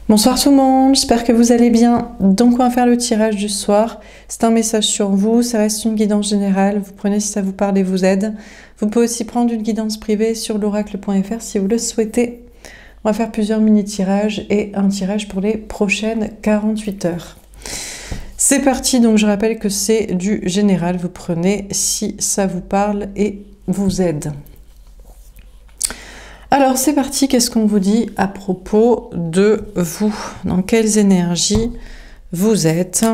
Bonsoir tout le monde, j'espère que vous allez bien. Donc on va faire le tirage du soir. C'est un message sur vous, ça reste une guidance générale. Vous prenez si ça vous parle et vous aide. Vous pouvez aussi prendre une guidance privée sur l'oracle.fr si vous le souhaitez. On va faire plusieurs mini-tirages et un tirage pour les prochaines 48 heures. C'est parti, donc je rappelle que c'est du général. Vous prenez si ça vous parle et vous aide. Alors c'est parti, qu'est-ce qu'on vous dit à propos de vous? Dans quelles énergies vous êtes?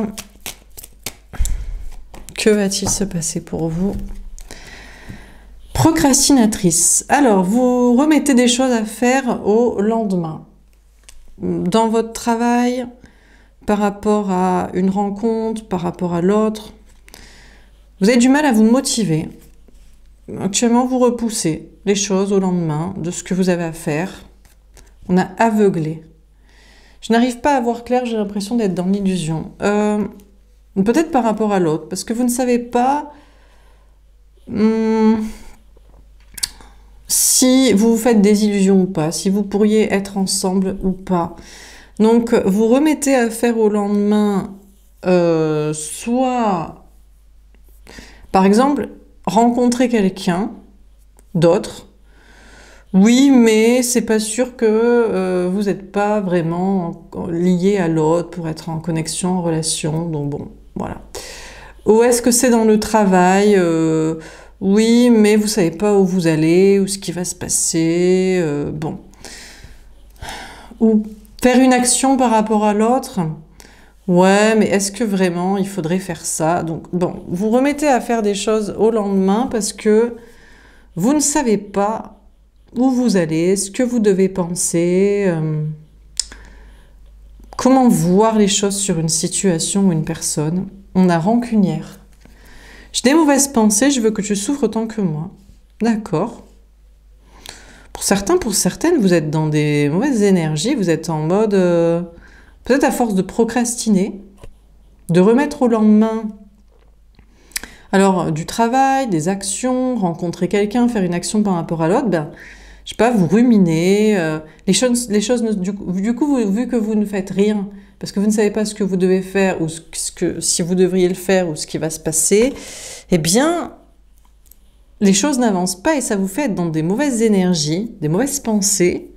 Que va-t-il se passer pour vous? Procrastinatrice. Alors, vous remettez des choses à faire au lendemain. Dans votre travail, par rapport à une rencontre, par rapport à l'autre. Vous avez du mal à vous motiver. Actuellement, vous repoussez les choses au lendemain de ce que vous avez à faire. On a aveuglé. Je n'arrive pas à voir clair, j'ai l'impression d'être dans l'illusion. Peut-être par rapport à l'autre, parce que vous ne savez pas si vous vous faites des illusions ou pas, si vous pourriez être ensemble ou pas. Donc, vous remettez à faire au lendemain, soit, par exemple, rencontrer quelqu'un d'autre. Oui, mais c'est pas sûr que vous n'êtes pas vraiment lié à l'autre pour être en connexion, en relation. Donc bon, voilà. Ou est-ce que c'est dans le travail? Oui, mais vous savez pas où vous allez, ou ce qui va se passer. Bon. Ou faire une action par rapport à l'autre. Ouais, mais est-ce que vraiment il faudrait faire ça? Donc, bon, vous remettez à faire des choses au lendemain parce que vous ne savez pas où vous allez, ce que vous devez penser, comment voir les choses sur une situation ou une personne. On a rancunière. J'ai des mauvaises pensées, je veux que tu souffres autant que moi. D'accord. Pour certains, pour certaines, vous êtes dans des mauvaises énergies, vous êtes en mode... peut-être à force de procrastiner, de remettre au lendemain, alors du travail, des actions, rencontrer quelqu'un, faire une action par rapport à l'autre, ben, je sais pas, vous ruminez, les choses du coup, vu que vous ne faites rien, parce que vous ne savez pas ce que vous devez faire, ou si vous devriez le faire, ou ce qui va se passer, eh bien, les choses n'avancent pas et ça vous fait être dans des mauvaises énergies, des mauvaises pensées,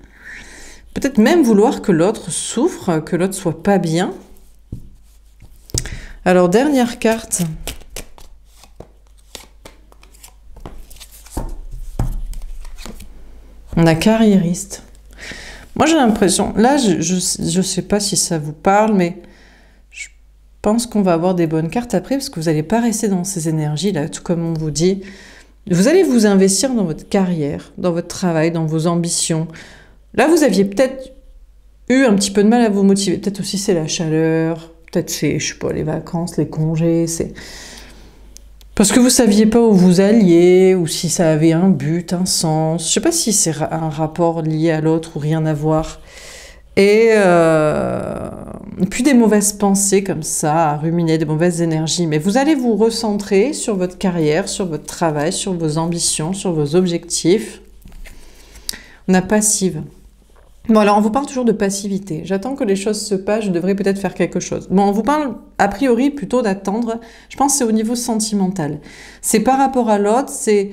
peut-être même vouloir que l'autre souffre, que l'autre soit pas bien. Alors, dernière carte. On a carriériste. Moi, j'ai l'impression... Là, je sais pas si ça vous parle, mais je pense qu'on va avoir des bonnes cartes après, parce que vous n'allez pas rester dans ces énergies-là, tout comme on vous dit. Vous allez vous investir dans votre carrière, dans votre travail, dans vos ambitions. Là, vous aviez peut-être eu un petit peu de mal à vous motiver. Peut-être aussi c'est la chaleur, peut-être c'est, je sais pas, les vacances, les congés, c'est... Parce que vous saviez pas où vous alliez, ou si ça avait un but, un sens. Je sais pas si c'est un rapport lié à l'autre ou rien à voir. Et puis des mauvaises pensées comme ça, à ruminer, des mauvaises énergies. Mais vous allez vous recentrer sur votre carrière, sur votre travail, sur vos ambitions, sur vos objectifs. On a passive. Bon, alors on vous parle toujours de passivité. J'attends que les choses se passent, je devrais peut-être faire quelque chose. Bon, on vous parle a priori plutôt d'attendre. Je pense que c'est au niveau sentimental. C'est par rapport à l'autre, c'est...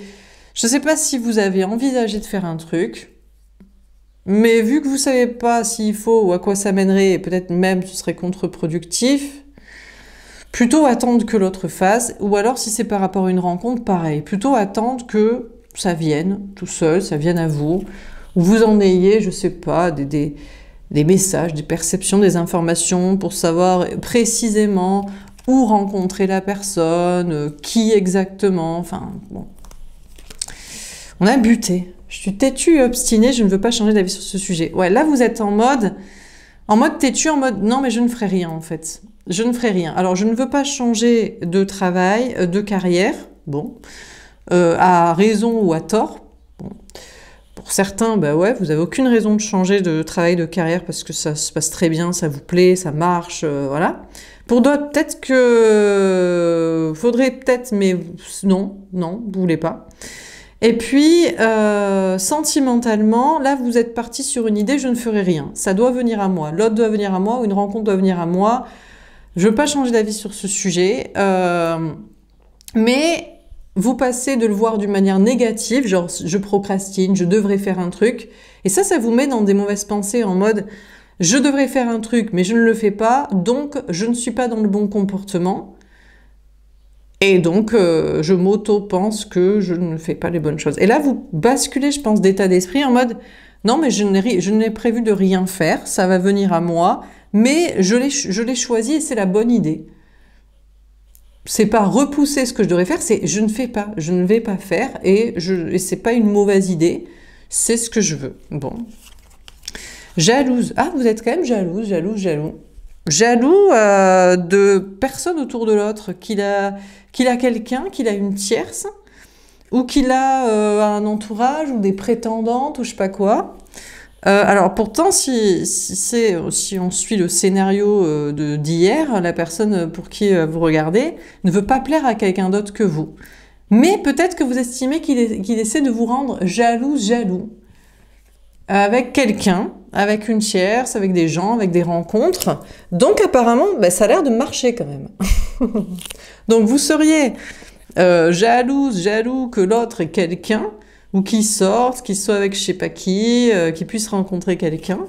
Je ne sais pas si vous avez envisagé de faire un truc, mais vu que vous ne savez pas s'il faut ou à quoi ça mènerait, et peut-être même ce serait contre-productif, plutôt attendre que l'autre fasse, ou alors si c'est par rapport à une rencontre, pareil. Plutôt attendre que ça vienne tout seul, ça vienne à vous, ou vous en ayez, je sais pas, des messages, des perceptions, des informations pour savoir précisément où rencontrer la personne, qui exactement, enfin, bon. On a buté. Je suis têtue et obstinée, je ne veux pas changer d'avis sur ce sujet. Ouais, là vous êtes en mode têtue, en mode non mais je ne ferai rien en fait. Je ne ferai rien. Alors je ne veux pas changer de travail, de carrière, bon, à raison ou à tort. Bon. Pour certains, bah ouais, vous n'avez aucune raison de changer de travail, de carrière parce que ça se passe très bien, ça vous plaît, ça marche, voilà. Pour d'autres, peut-être que faudrait peut-être, mais non, vous voulez pas. Et puis, sentimentalement, là, vous êtes parti sur une idée, je ne ferai rien. Ça doit venir à moi. L'autre doit venir à moi, ou une rencontre doit venir à moi. Je ne veux pas changer d'avis sur ce sujet. Mais vous passez de le voir d'une manière négative, genre je procrastine, je devrais faire un truc. Et ça vous met dans des mauvaises pensées en mode je devrais faire un truc, mais je ne le fais pas, donc je ne suis pas dans le bon comportement. Et donc, je m'auto-pense que je ne fais pas les bonnes choses. Et là, vous basculez, je pense, d'état d'esprit en mode non, mais je n'ai prévu de rien faire, ça va venir à moi, mais je l'ai choisi et c'est la bonne idée. C'est pas repousser ce que je devrais faire, c'est je ne fais pas, je ne vais pas faire et c'est pas une mauvaise idée, c'est ce que je veux. Bon. Jalouse. Ah, vous êtes quand même jalouse, jaloux. Jaloux de personne autour de l'autre, qu'il a quelqu'un, qu'il a une tierce, ou qu'il a un entourage, ou des prétendantes, ou je sais pas quoi. Alors pourtant, si on suit le scénario d'hier, la personne pour qui vous regardez ne veut pas plaire à quelqu'un d'autre que vous. Mais peut-être que vous estimez qu'il essaie de vous rendre jaloux avec quelqu'un, avec une tierce, avec des gens, avec des rencontres. Donc apparemment, ça a l'air de marcher quand même. Donc vous seriez jaloux que l'autre ait quelqu'un, ou qu'il sorte, qu'il soit avec je sais pas qui, qu'il puisse rencontrer quelqu'un.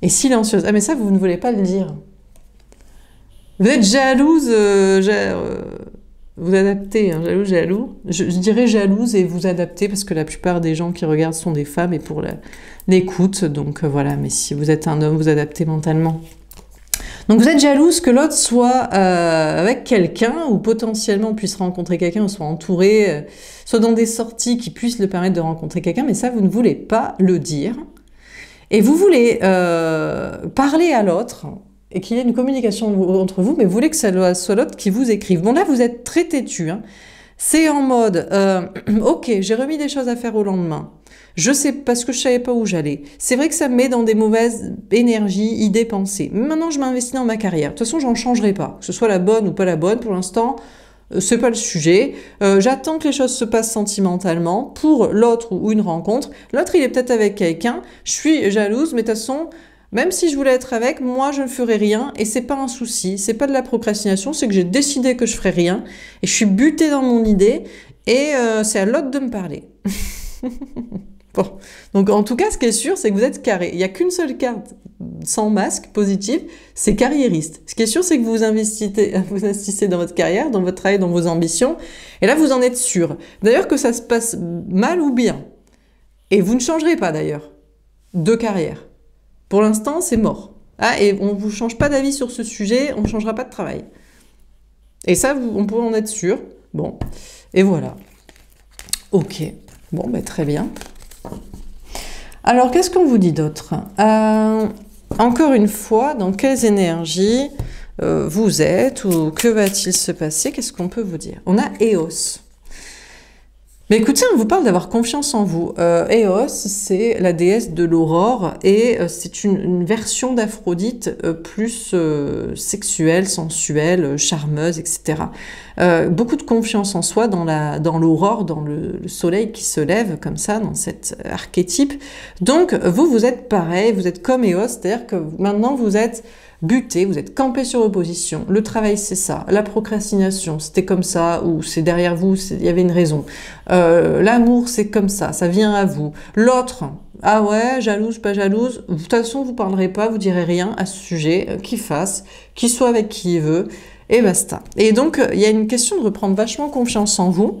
Et silencieuse. Ah mais ça, vous ne voulez pas le dire. Vous êtes jalouse, vous adaptez, hein, jaloux. Je dirais jalouse et vous adaptez, parce que la plupart des gens qui regardent sont des femmes et pour l'écoute. Donc voilà, mais si vous êtes un homme, vous adaptez mentalement. Donc vous êtes jalouse que l'autre soit avec quelqu'un, ou potentiellement puisse rencontrer quelqu'un, ou soit entouré, soit dans des sorties qui puissent le permettre de rencontrer quelqu'un, mais ça, vous ne voulez pas le dire. Et vous voulez parler à l'autre, et qu'il y ait une communication entre vous, mais vous voulez que ça soit l'autre qui vous écrive. Bon là, vous êtes très têtu, hein. C'est en mode, ok, j'ai remis des choses à faire au lendemain. Je sais, parce que je savais pas où j'allais. C'est vrai que ça me met dans des mauvaises énergies, idées, pensées. Maintenant, je m'investis dans ma carrière. De toute façon, j'en changerai pas. Que ce soit la bonne ou pas la bonne, pour l'instant, c'est pas le sujet. J'attends que les choses se passent sentimentalement pour l'autre ou une rencontre. L'autre, il est peut-être avec quelqu'un. Je suis jalouse, mais de toute façon, même si je voulais être avec, moi, je ne ferai rien. Et c'est pas un souci. C'est pas de la procrastination. C'est que j'ai décidé que je ferai rien. Et je suis butée dans mon idée. Et c'est à l'autre de me parler. Bon, donc en tout cas, ce qui est sûr, c'est que vous êtes carré. Il n'y a qu'une seule carte sans masque, positive, c'est carriériste. Ce qui est sûr, c'est que vous investissez dans votre carrière, dans votre travail, dans vos ambitions, et là, vous en êtes sûr. D'ailleurs, que ça se passe mal ou bien. Et vous ne changerez pas, d'ailleurs, de carrière. Pour l'instant, c'est mort. Ah, et on ne vous change pas d'avis sur ce sujet, on ne changera pas de travail. Et ça, on peut en être sûr. Bon, et voilà. Ok, bon, très bien. Alors, qu'est-ce qu'on vous dit d'autre? Encore une fois, dans quelles énergies vous êtes, ou que va-t-il se passer? Qu'est-ce qu'on peut vous dire? On a Eos. Mais écoutez, on vous parle d'avoir confiance en vous. Eos, c'est la déesse de l'aurore, et c'est une version d'Aphrodite plus sexuelle, sensuelle, charmeuse, etc. Beaucoup de confiance en soi dans l'aurore, dans le soleil qui se lève comme ça, dans cet archétype. Donc vous êtes pareil, vous êtes comme Eos, c'est-à-dire que maintenant vous êtes buté, vous êtes campé sur vos positions. Le travail, c'est ça. La procrastination, c'était comme ça, ou c'est derrière vous, il y avait une raison. L'amour, c'est comme ça vient à vous. L'autre, ah ouais, jalouse, pas jalouse, de toute façon, vous parlerez pas, vous direz rien à ce sujet, qu'il fasse, qu'il soit avec qui il veut, et basta. Et donc, il y a une question de reprendre vachement confiance en vous.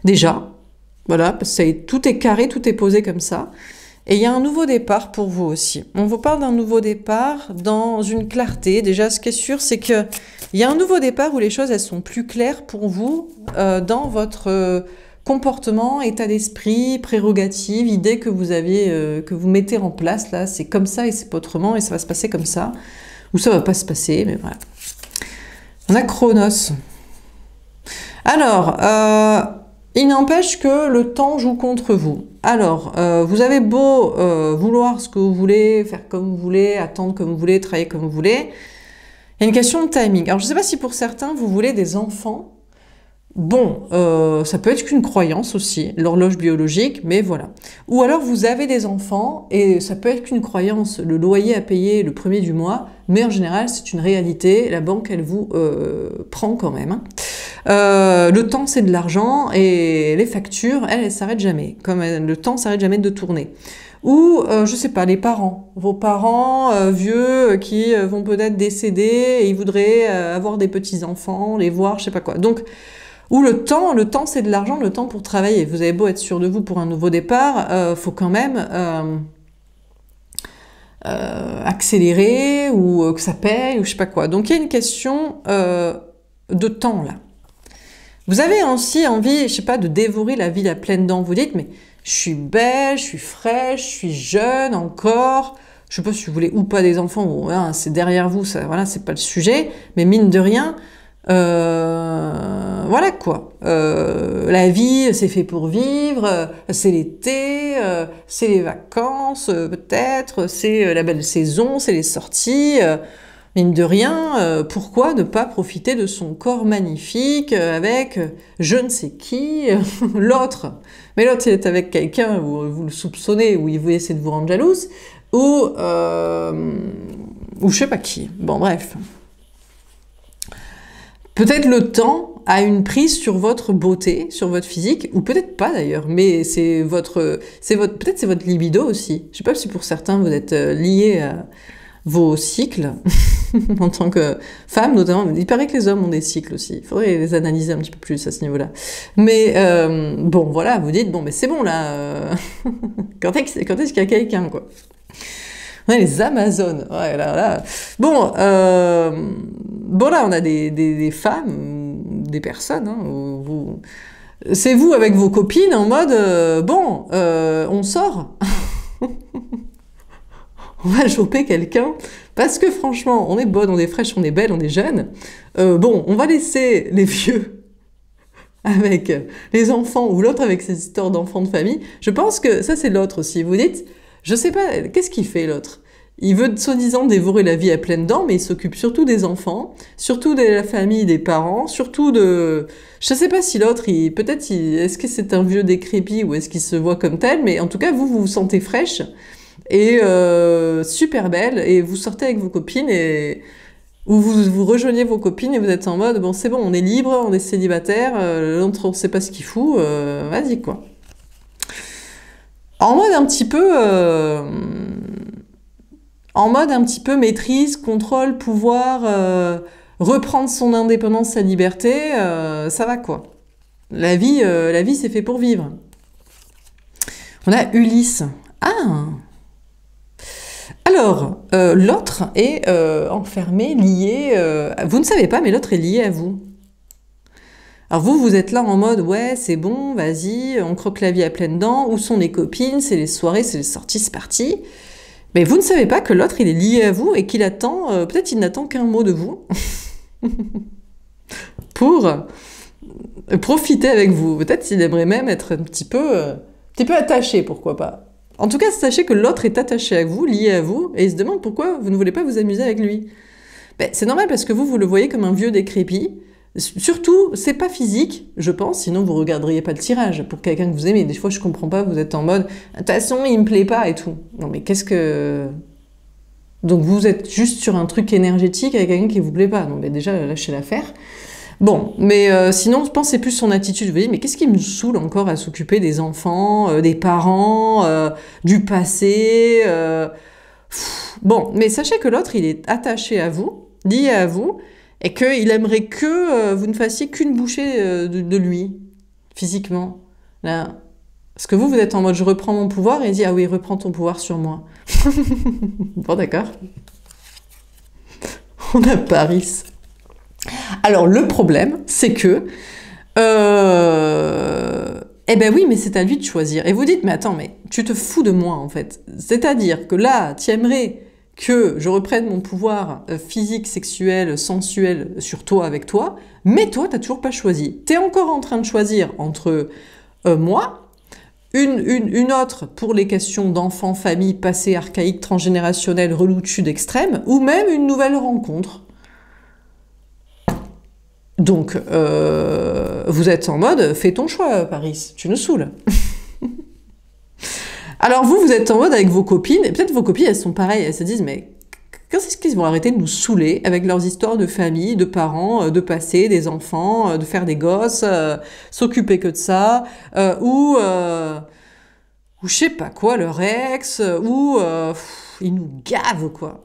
Déjà, voilà, parce que tout est carré, tout est posé comme ça. Et il y a un nouveau départ pour vous aussi. On vous parle d'un nouveau départ dans une clarté. Déjà, ce qui est sûr, c'est qu'il y a un nouveau départ où les choses, elles sont plus claires pour vous dans votre comportement, état d'esprit, prérogatives, idées que vous avez, que vous mettez en place. Là, c'est comme ça et c'est pas autrement et ça va se passer comme ça. Ou ça va pas se passer, mais voilà. On a Chronos. Alors, il n'empêche que le temps joue contre vous. Alors, vous avez beau vouloir ce que vous voulez, faire comme vous voulez, attendre comme vous voulez, travailler comme vous voulez, il y a une question de timing. Alors, je ne sais pas si pour certains, vous voulez des enfants, Bon, ça peut être qu'une croyance aussi, l'horloge biologique, mais voilà. Ou alors vous avez des enfants et ça peut être qu'une croyance, le loyer à payer le premier du mois, mais en général c'est une réalité, la banque elle vous prend quand même. Le temps c'est de l'argent et les factures, elles s'arrêtent jamais, comme le temps s'arrête jamais de tourner. Ou, je sais pas, les parents, vos parents vieux qui vont peut-être décéder et ils voudraient avoir des petits-enfants, les voir, je sais pas quoi. Donc, ou le temps c'est de l'argent, le temps pour travailler. Vous avez beau être sûr de vous pour un nouveau départ, faut quand même accélérer ou que ça paye ou je sais pas quoi. Donc il y a une question de temps là. Vous avez aussi envie, je sais pas, de dévorer la vie à pleines dents. Vous dites, mais je suis belle, je suis fraîche, je suis jeune encore. Je sais pas si vous voulez ou pas des enfants, ou, hein, c'est derrière vous, ça, voilà, c'est pas le sujet. Mais mine de rien, voilà quoi. La vie, c'est fait pour vivre, c'est l'été, c'est les vacances, peut-être, c'est la belle saison, c'est les sorties. Mine de rien, pourquoi ne pas profiter de son corps magnifique avec je ne sais qui, l'autre. Mais l'autre, il est avec quelqu'un où vous le soupçonnez, où il veut essayer de vous rendre jalouse, ou je sais pas qui. Bon, bref. Peut-être le temps a une prise sur votre beauté, sur votre physique, ou peut-être pas d'ailleurs, mais peut-être c'est votre libido aussi. Je sais pas si pour certains vous êtes liés à vos cycles, en tant que femme notamment. Il paraît que les hommes ont des cycles aussi. Il faudrait les analyser un petit peu plus à ce niveau-là. Mais bon, voilà, vous dites, bon, mais c'est bon là, quand est-ce qu'il y a quelqu'un, quoi. Ouais, les Amazones, ouais, là. Bon, bon là, on a des femmes, des personnes, hein, c'est vous avec vos copines en mode, bon, on sort. On va choper quelqu'un, parce que franchement, on est bonne, on est fraîche, on est belle, on est jeune. Bon, on va laisser les vieux avec les enfants, ou l'autre avec ses histoires d'enfants de famille. Je pense que ça, c'est l'autre aussi. Vous dites, je sais pas, qu'est-ce qu'il fait l'autre? Il veut soi-disant dévorer la vie à pleines dents, mais il s'occupe surtout des enfants, surtout de la famille, des parents, surtout de... Je sais pas si l'autre, est-ce que c'est un vieux décrépit ou est-ce qu'il se voit comme tel, mais en tout cas, vous vous sentez fraîche et super belle, et vous sortez avec vos copines, ou vous rejoignez vos copines et vous êtes en mode, bon c'est bon, on est libre, on est célibataire, l'autre on sait pas ce qu'il fout, vas-y quoi. En mode un petit peu... en mode un petit peu maîtrise, contrôle, pouvoir, reprendre son indépendance, sa liberté, ça va quoi. La vie c'est fait pour vivre. On a Ulysse. Ah! Alors, l'autre est enfermé, lié... vous ne savez pas, mais l'autre est lié à vous. Alors vous êtes là en mode, ouais, c'est bon, vas-y, on croque la vie à pleines dents, où sont les copines, c'est les soirées, c'est les sorties, c'est parti. Mais vous ne savez pas que l'autre, il est lié à vous et qu'il attend, peut-être il n'attend qu'un mot de vous pour profiter avec vous. Peut-être qu'il aimerait même être un petit peu attaché, pourquoi pas. En tout cas, sachez que l'autre est attaché à vous, lié à vous, et il se demande pourquoi vous ne voulez pas vous amuser avec lui. Ben, c'est normal parce que vous le voyez comme un vieux décrépit. Surtout, c'est pas physique, je pense, sinon vous regarderiez pas le tirage pour quelqu'un que vous aimez. Des fois, je comprends pas, vous êtes en mode « de toute façon, il me plaît pas et tout ». Non mais qu'est-ce que... Donc vous êtes juste sur un truc énergétique avec quelqu'un qui vous plaît pas. Donc ben, déjà, lâchez l'affaire. Bon, mais sinon, je pense que c'est plus son attitude. Vous voyez, mais qu'est-ce qui me saoule encore à s'occuper des enfants, des parents, du passé Bon, mais sachez que l'autre, il est attaché à vous, lié à vous, et qu'il aimerait que vous ne fassiez qu'une bouchée de lui, physiquement. Là. Parce que vous êtes en mode, je reprends mon pouvoir, et il dit, ah oui, reprends ton pouvoir sur moi. Bon, d'accord. On a Paris. Alors, le problème, c'est que... eh ben oui, mais c'est à lui de choisir. Et vous dites, mais attends, mais tu te fous de moi, en fait. C'est-à-dire que là, tu aimerais que je reprenne mon pouvoir physique, sexuel, sensuel sur toi, avec toi, mais toi, t'as toujours pas choisi. T'es encore en train de choisir entre moi, une autre pour les questions d'enfants, famille, passé, archaïque, transgénérationnel, reloutude extrême, ou même une nouvelle rencontre. Donc, vous êtes en mode, fais ton choix, Paris, tu nous saoules. Alors vous êtes en mode avec vos copines, et peut-être vos copines, elles sont pareilles, elles se disent, mais quand est-ce qu'ils vont arrêter de nous saouler avec leurs histoires de famille, de parents, de passé, des enfants, de faire des gosses, s'occuper que de ça, ou je sais pas quoi, leur ex, ils nous gavent, quoi.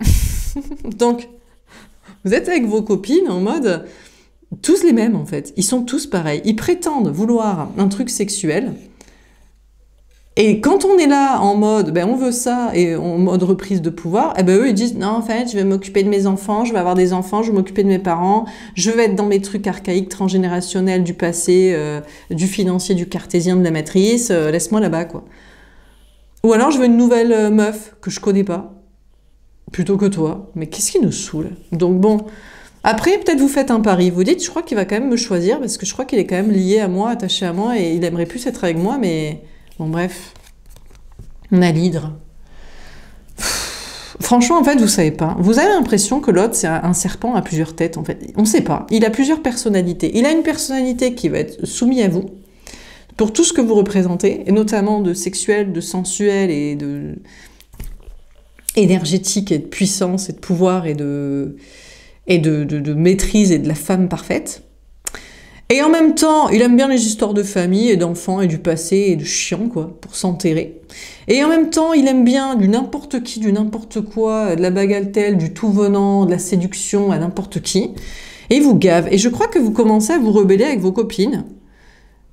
Donc, vous êtes avec vos copines en mode, tous les mêmes en fait, ils sont tous pareils, ils prétendent vouloir un truc sexuel, et quand on est là en mode, ben on veut ça, et en mode reprise de pouvoir, et ben eux ils disent, non en fait, je vais m'occuper de mes enfants, je vais avoir des enfants, je vais m'occuper de mes parents, je vais être dans mes trucs archaïques, transgénérationnels du passé, du financier, du cartésien, de la matrice, laisse-moi là-bas, quoi. Ou alors je veux une nouvelle meuf que je connais pas, plutôt que toi. Mais qu'est-ce qui nous saoule? Donc bon, après peut-être vous faites un pari, vous dites je crois qu'il va quand même me choisir parce que je crois qu'il est quand même lié à moi, attaché à moi et il aimerait plus être avec moi, mais bon bref. On a l'hydre. Franchement en fait vous savez pas, vous avez l'impression que l'autre c'est un serpent à plusieurs têtes en fait. On sait pas, il a plusieurs personnalités. Il a une personnalité qui va être soumise à vous, pour tout ce que vous représentez, et notamment de sexuel, de sensuel et de énergétique et de puissance et de pouvoir et de maîtrise et de la femme parfaite. Et en même temps, il aime bien les histoires de famille et d'enfants et du passé et de chiants, quoi, pour s'enterrer. Et en même temps, il aime bien du n'importe qui, du n'importe quoi, de la bagatelle, du tout venant, de la séduction à n'importe qui. Et il vous gave. Et je crois que vous commencez à vous rebeller avec vos copines,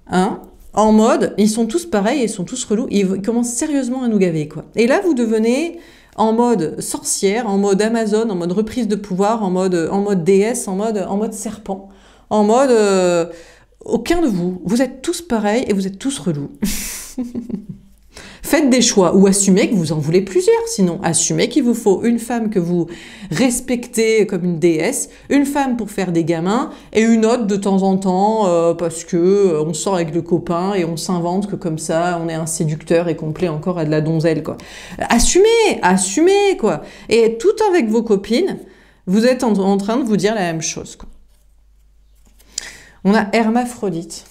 hein, en mode, ils sont tous pareils, ils sont tous relous, ils commencent sérieusement à nous gaver, quoi. Et là, vous devenez en mode sorcière, en mode Amazon, en mode reprise de pouvoir, en mode déesse, en mode serpent, en mode aucun de vous. Vous êtes tous pareils et vous êtes tous relous. Faites des choix ou assumez que vous en voulez plusieurs. Sinon, assumez qu'il vous faut une femme que vous respectez comme une déesse, une femme pour faire des gamins et une autre de temps en temps parce que on sort avec le copain et on s'invente que comme ça, on est un séducteur et complet encore à de la donzelle, quoi. Assumez, assumez, quoi. Et tout avec vos copines, vous êtes en train de vous dire la même chose, quoi. On a hermaphrodite.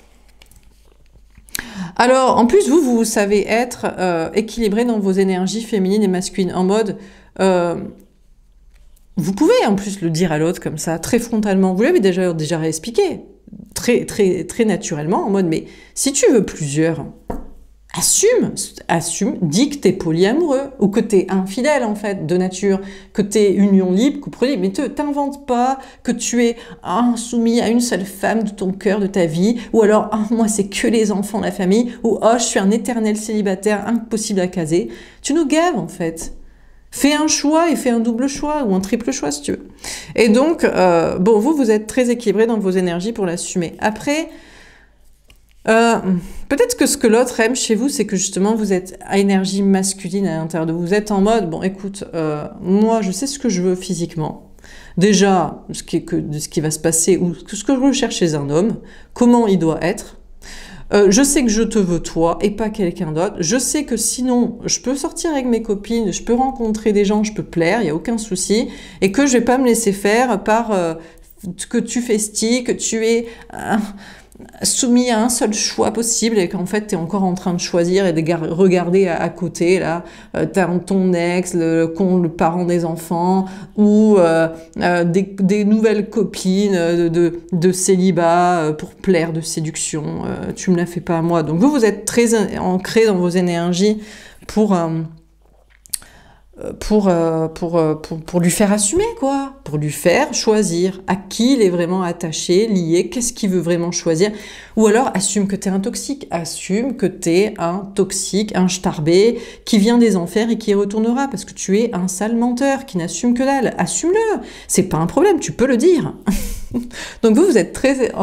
Alors, en plus, vous savez être équilibré dans vos énergies féminines et masculines, en mode... vous pouvez en plus le dire à l'autre comme ça, très frontalement. Vous l'avez déjà réexpliqué, très naturellement, en mode, mais si tu veux plusieurs, assume, dis que t'es polyamoureux, ou que t'es infidèle, en fait, de nature, que t'es union libre, couple libre, mais t'inventes pas que tu es soumis à une seule femme de ton cœur, de ta vie, ou alors, moi, c'est que les enfants, la famille, ou je suis un éternel célibataire, impossible à caser. Tu nous gaves, en fait. Fais un choix et fais un double choix, ou un triple choix, si tu veux. Et donc, bon, vous êtes très équilibré dans vos énergies pour l'assumer. Après... peut-être que ce que l'autre aime chez vous, c'est que justement vous êtes à énergie masculine à l'intérieur de vous. Vous êtes en mode, bon écoute, moi je sais ce que je veux physiquement. Déjà, ce qui va se passer, ou ce que je recherche chez un homme, comment il doit être. Je sais que je te veux toi et pas quelqu'un d'autre. Je sais que sinon, je peux sortir avec mes copines, je peux rencontrer des gens, je peux plaire, il n'y a aucun souci. Et que je vais pas me laisser faire par que tu festilles, que tu es... soumis à un seul choix possible et qu'en fait tu es encore en train de choisir et de regarder à côté là ton ex, le parent des enfants ou des nouvelles copines de célibat pour plaire, de séduction. Tu me la fais pas à moi. Donc vous êtes très ancré dans vos énergies pour lui faire assumer, quoi, pour lui faire choisir à qui il est vraiment attaché, lié, qu'est-ce qu'il veut vraiment choisir, ou alors assume que t'es un toxique, assume que t'es un toxique, un starbé, qui vient des enfers et qui y retournera, parce que tu es un sale menteur, qui n'assume que dalle, assume-le, c'est pas un problème, tu peux le dire. Donc vous êtes très...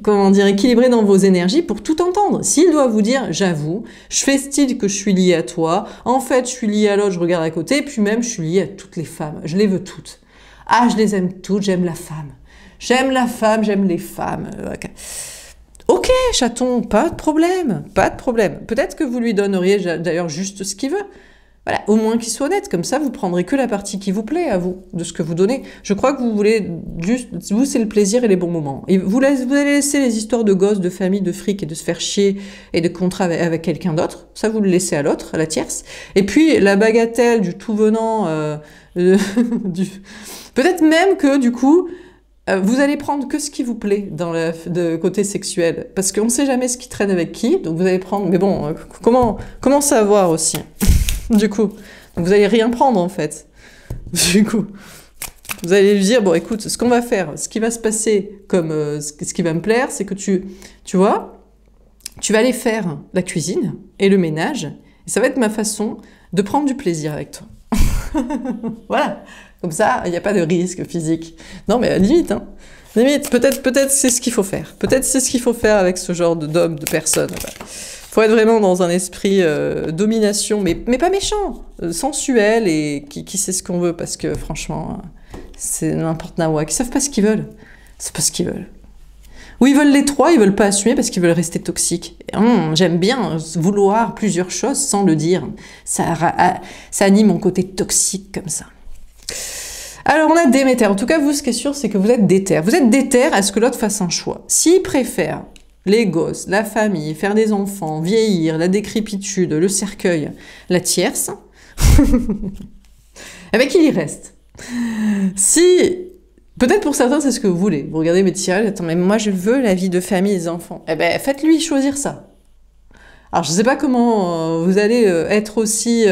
comment dire, équilibré dans vos énergies pour tout entendre. S'il doit vous dire, j'avoue, je fais style que je suis liée à toi, en fait, je suis liée à l'autre, je regarde à côté, puis même, je suis liée à toutes les femmes. Je les veux toutes. Ah, je les aime toutes, j'aime la femme. J'aime la femme, j'aime les femmes. Ok, chaton, pas de problème, pas de problème. Peut-être que vous lui donneriez d'ailleurs juste ce qu'il veut. Voilà, au moins qu'il soit honnête, comme ça vous prendrez que la partie qui vous plaît à vous, de ce que vous donnez. Je crois que vous voulez juste, vous c'est le plaisir et les bons moments. Et vous allez laisser les histoires de gosses, de famille, de fric et de se faire chier et de contrat avec quelqu'un d'autre. Ça vous le laissez à l'autre, à la tierce. Et puis la bagatelle du tout venant, peut-être même que du coup, vous allez prendre que ce qui vous plaît dans le côté sexuel, parce qu'on ne sait jamais ce qui traîne avec qui, donc vous allez prendre, mais bon, comment savoir aussi du coup, donc vous allez rien prendre en fait. Du coup, vous allez lui dire, bon écoute, ce qu'on va faire, ce qui va se passer comme ce qui va me plaire, c'est que tu vois, tu vas aller faire la cuisine et le ménage, et ça va être ma façon de prendre du plaisir avec toi. Voilà, comme ça, il n'y a pas de risque physique. Non mais limite, hein. Limite, peut-être c'est ce qu'il faut faire. Peut-être c'est ce qu'il faut faire avec ce genre d'homme, de personne. Faut être vraiment dans un esprit domination, mais pas méchant, sensuel et qui sait ce qu'on veut, parce que franchement, c'est n'importe nawak. Ils savent pas ce qu'ils veulent. Ils savent pas ce qu'ils veulent. Ou ils veulent les trois, ils veulent pas assumer parce qu'ils veulent rester toxiques. J'aime bien vouloir plusieurs choses sans le dire. Ça anime mon côté toxique comme ça. Alors on a Déméter. En tout cas, vous, ce qui est sûr, c'est que vous êtes déter. Vous êtes déter à ce que l'autre fasse un choix. S'il préfère les gosses, la famille, faire des enfants, vieillir, la décrépitude, le cercueil, la tierce, eh bien qu'il y reste. Si, peut-être pour certains c'est ce que vous voulez, vous regardez mes tirages, attends mais moi je veux la vie de famille et des enfants, eh bien faites-lui choisir ça. Alors je ne sais pas comment vous allez être aussi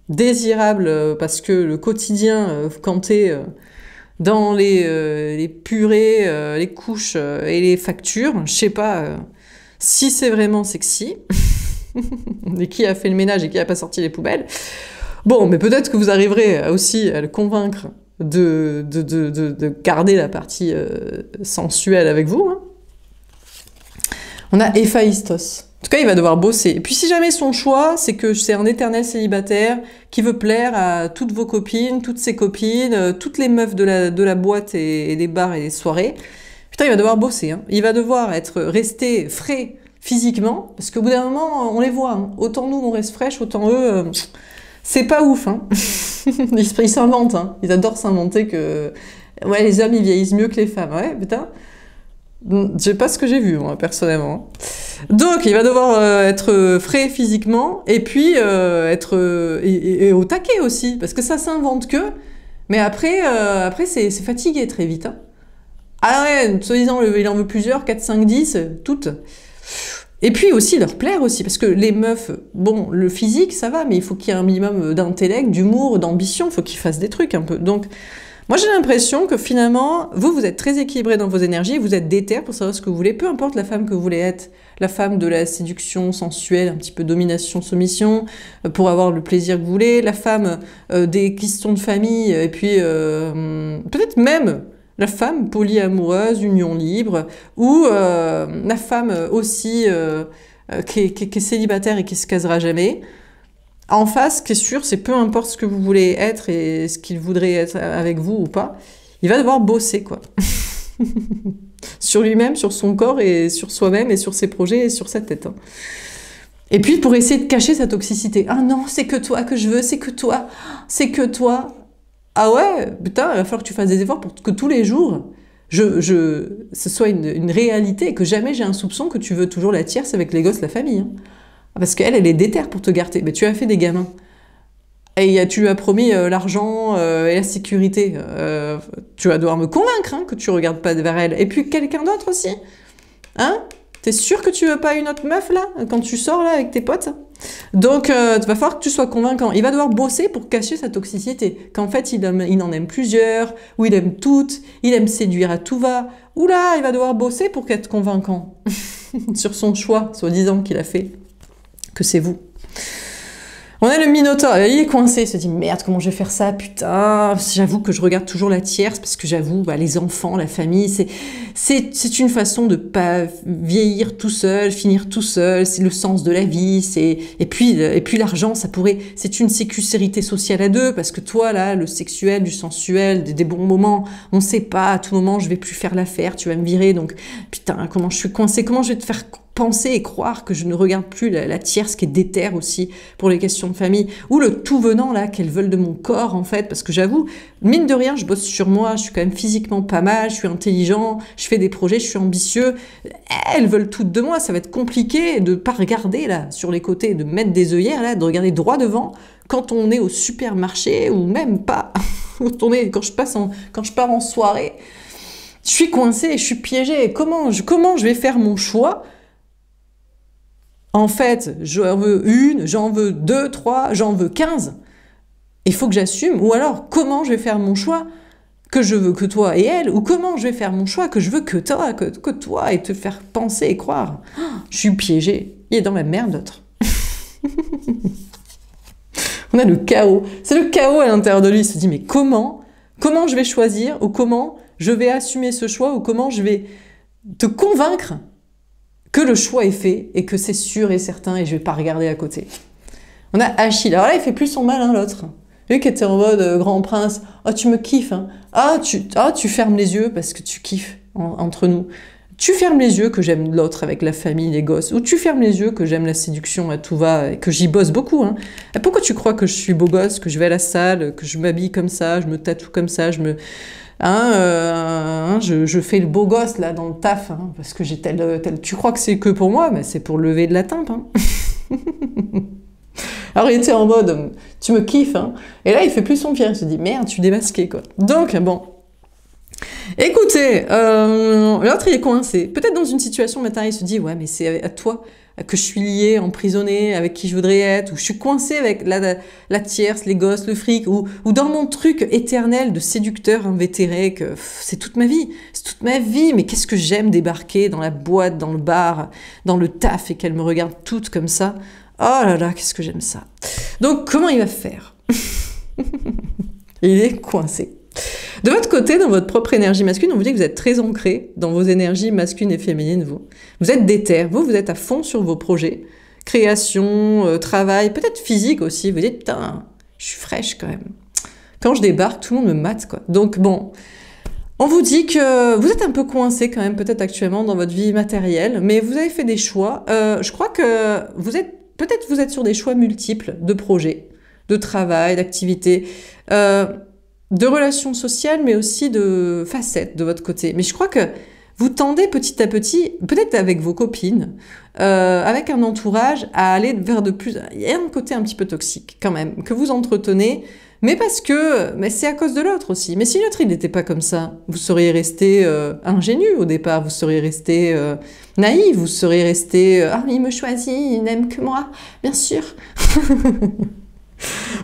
désirable, parce que le quotidien, quand t'es dans les purées, les couches et les factures, je sais pas si c'est vraiment sexy, et qui a fait le ménage et qui a pas sorti les poubelles. Bon, mais peut-être que vous arriverez aussi à le convaincre de garder la partie sensuelle avec vous. Hein. On a Héphaïstos. En tout cas, il va devoir bosser. Et puis si jamais son choix, c'est que c'est un éternel célibataire qui veut plaire à toutes vos copines, toutes ses copines, toutes les meufs de la boîte et des bars et des soirées, putain, il va devoir bosser. Hein. Il va devoir rester frais physiquement, parce qu'au bout d'un moment, on les voit. Hein. Autant nous, on reste fraîches, autant eux, c'est pas ouf. Hein. Ils s'inventent. Hein. Ils adorent s'inventer que ouais, les hommes, ils vieillissent mieux que les femmes. Ouais, putain. Je sais pas ce que j'ai vu, moi, personnellement. Donc, il va devoir être frais physiquement, et puis être et au taquet aussi, parce que ça s'invente que, mais après c'est fatigué très vite. Hein. Ah ouais, soi-disant, il en veut plusieurs, 4, 5, 10, toutes. Et puis aussi, leur plaire aussi, parce que les meufs, bon, le physique, ça va, mais il faut qu'il y ait un minimum d'intellect, d'humour, d'ambition, il faut qu'ils fassent des trucs un peu. Donc, moi, j'ai l'impression que finalement, vous êtes très équilibré dans vos énergies, vous êtes déter pour savoir ce que vous voulez, peu importe la femme que vous voulez être, la femme de la séduction sensuelle, un petit peu domination, soumission, pour avoir le plaisir que vous voulez, la femme des questions de famille, et puis peut-être même la femme polyamoureuse, union libre, ou la femme aussi qui est célibataire et qui se casera jamais. En face, ce qui est sûr, c'est peu importe ce que vous voulez être et ce qu'il voudrait être avec vous ou pas, il va devoir bosser, quoi. Sur lui-même, sur son corps et sur soi-même et sur ses projets et sur sa tête. Hein. Et puis, pour essayer de cacher sa toxicité. Ah non, c'est que toi que je veux, c'est que toi, c'est que toi. Ah ouais, putain, il va falloir que tu fasses des efforts pour que tous les jours, ce soit une réalité et que jamais j'ai un soupçon que tu veux toujours la tierce avec les gosses, la famille. Hein. Parce qu'elle, elle est déterre pour te garder. Mais tu as fait des gamins. Et tu lui as promis l'argent et la sécurité. Tu vas devoir me convaincre hein, que tu regardes pas vers elle. Et puis quelqu'un d'autre aussi. Hein? T'es sûr que tu veux pas une autre meuf, là, quand tu sors, là, avec tes potes? Donc, il va falloir que tu sois convaincant. Il va devoir bosser pour cacher sa toxicité. Qu'en fait, il en aime plusieurs, ou il aime toutes, il aime séduire à tout va. Oula, il va devoir bosser pour être convaincant. Sur son choix, soi-disant, qu'il a fait. Que c'est vous. On a le Minotaure, il est coincé, il se dit merde, comment je vais faire ça, putain, j'avoue que je regarde toujours la tierce, parce que j'avoue, bah, les enfants, la famille, c'est une façon de pas vieillir tout seul, finir tout seul, c'est le sens de la vie, et puis l'argent, ça pourrait, c'est une sécurité sociale à deux, parce que toi, là, le sexuel, du sensuel, des bons moments, on sait pas, à tout moment, je vais plus faire l'affaire, tu vas me virer, donc, putain, comment je suis coincé, comment je vais te faire penser et croire que je ne regarde plus la tierce qui est déterre aussi pour les questions de famille, ou le tout venant là qu'elles veulent de mon corps en fait, parce que j'avoue, mine de rien, je bosse sur moi, je suis quand même physiquement pas mal, je suis intelligent, je fais des projets, je suis ambitieux, elles veulent toutes de moi, ça va être compliqué de pas regarder là sur les côtés, de mettre des œillères là, de regarder droit devant quand on est au supermarché ou même pas, quand je pars en soirée. Je suis coincée, je suis piégée. Comment je vais faire mon choix? En fait, j'en veux une, j'en veux deux, trois, j'en veux 15. Il faut que j'assume. Ou alors, comment je vais faire mon choix que je veux que toi et elle? Ou comment je vais faire mon choix que je veux que toi et te faire penser et croire? Je suis piégée. Il est dans ma merde, l'autre. On a le chaos. C'est le chaos à l'intérieur de lui. Il se dit, mais comment je vais choisir? Ou comment je vais assumer ce choix? Ou comment je vais te convaincre que le choix est fait et que c'est sûr et certain et je vais pas regarder à côté. On a Achille. Alors là, il fait plus son malin, l'autre. Lui qui était en mode grand prince. Oh, tu me kiffes. Hein. Tu fermes les yeux parce que tu kiffes entre nous. Tu fermes les yeux que j'aime l'autre avec la famille, les gosses. Ou tu fermes les yeux que j'aime la séduction à tout va et que j'y bosse beaucoup. Hein. Pourquoi tu crois que je suis beau gosse, que je vais à la salle, que je m'habille comme ça, je me tatoue comme ça, je fais le beau gosse là dans le taf, hein, parce que j'ai tel... Tu crois que c'est que pour moi, mais c'est pour lever de la timpe. Hein. Alors il était en mode, tu me kiffes, hein. Et là il fait plus son pire, il se dit, merde, tu démasqué quoi. Donc bon, écoutez, l'autre il est coincé. Peut-être dans une situation matérielle, il se dit, ouais mais c'est à toi que je suis liée, emprisonnée, avec qui je voudrais être, ou je suis coincée avec la tierce, les gosses, le fric, ou dans mon truc éternel de séducteur invétéré, que c'est toute ma vie, mais qu'est-ce que j'aime débarquer dans la boîte, dans le bar, dans le taf, et qu'elle me regarde toute comme ça. Oh là là, qu'est-ce que j'aime ça. Donc comment il va faire? Il est coincé. De votre côté, dans votre propre énergie masculine, on vous dit que vous êtes très ancré dans vos énergies masculines et féminines, vous. Vous êtes déter, vous êtes à fond sur vos projets. Création, travail, peut-être physique aussi. Vous dites, putain, je suis fraîche quand même. Quand je débarque, tout le monde me mate, quoi. Donc bon, on vous dit que vous êtes un peu coincé quand même, peut-être actuellement dans votre vie matérielle, mais vous avez fait des choix. Je crois que vous êtes sur des choix multiples de projets, de travail, d'activités, de relations sociales, mais aussi de facettes de votre côté. Mais je crois que vous tendez petit à petit, peut-être avec vos copines, avec un entourage, à aller vers de plus... Il y a un côté un petit peu toxique, quand même, que vous entretenez, mais parce que... Mais c'est à cause de l'autre aussi. Mais si l'autre, il n'était pas comme ça, vous seriez resté ingénu au départ, vous seriez resté naïf, vous seriez resté... Ah, il me choisit, il n'aime que moi, bien sûr.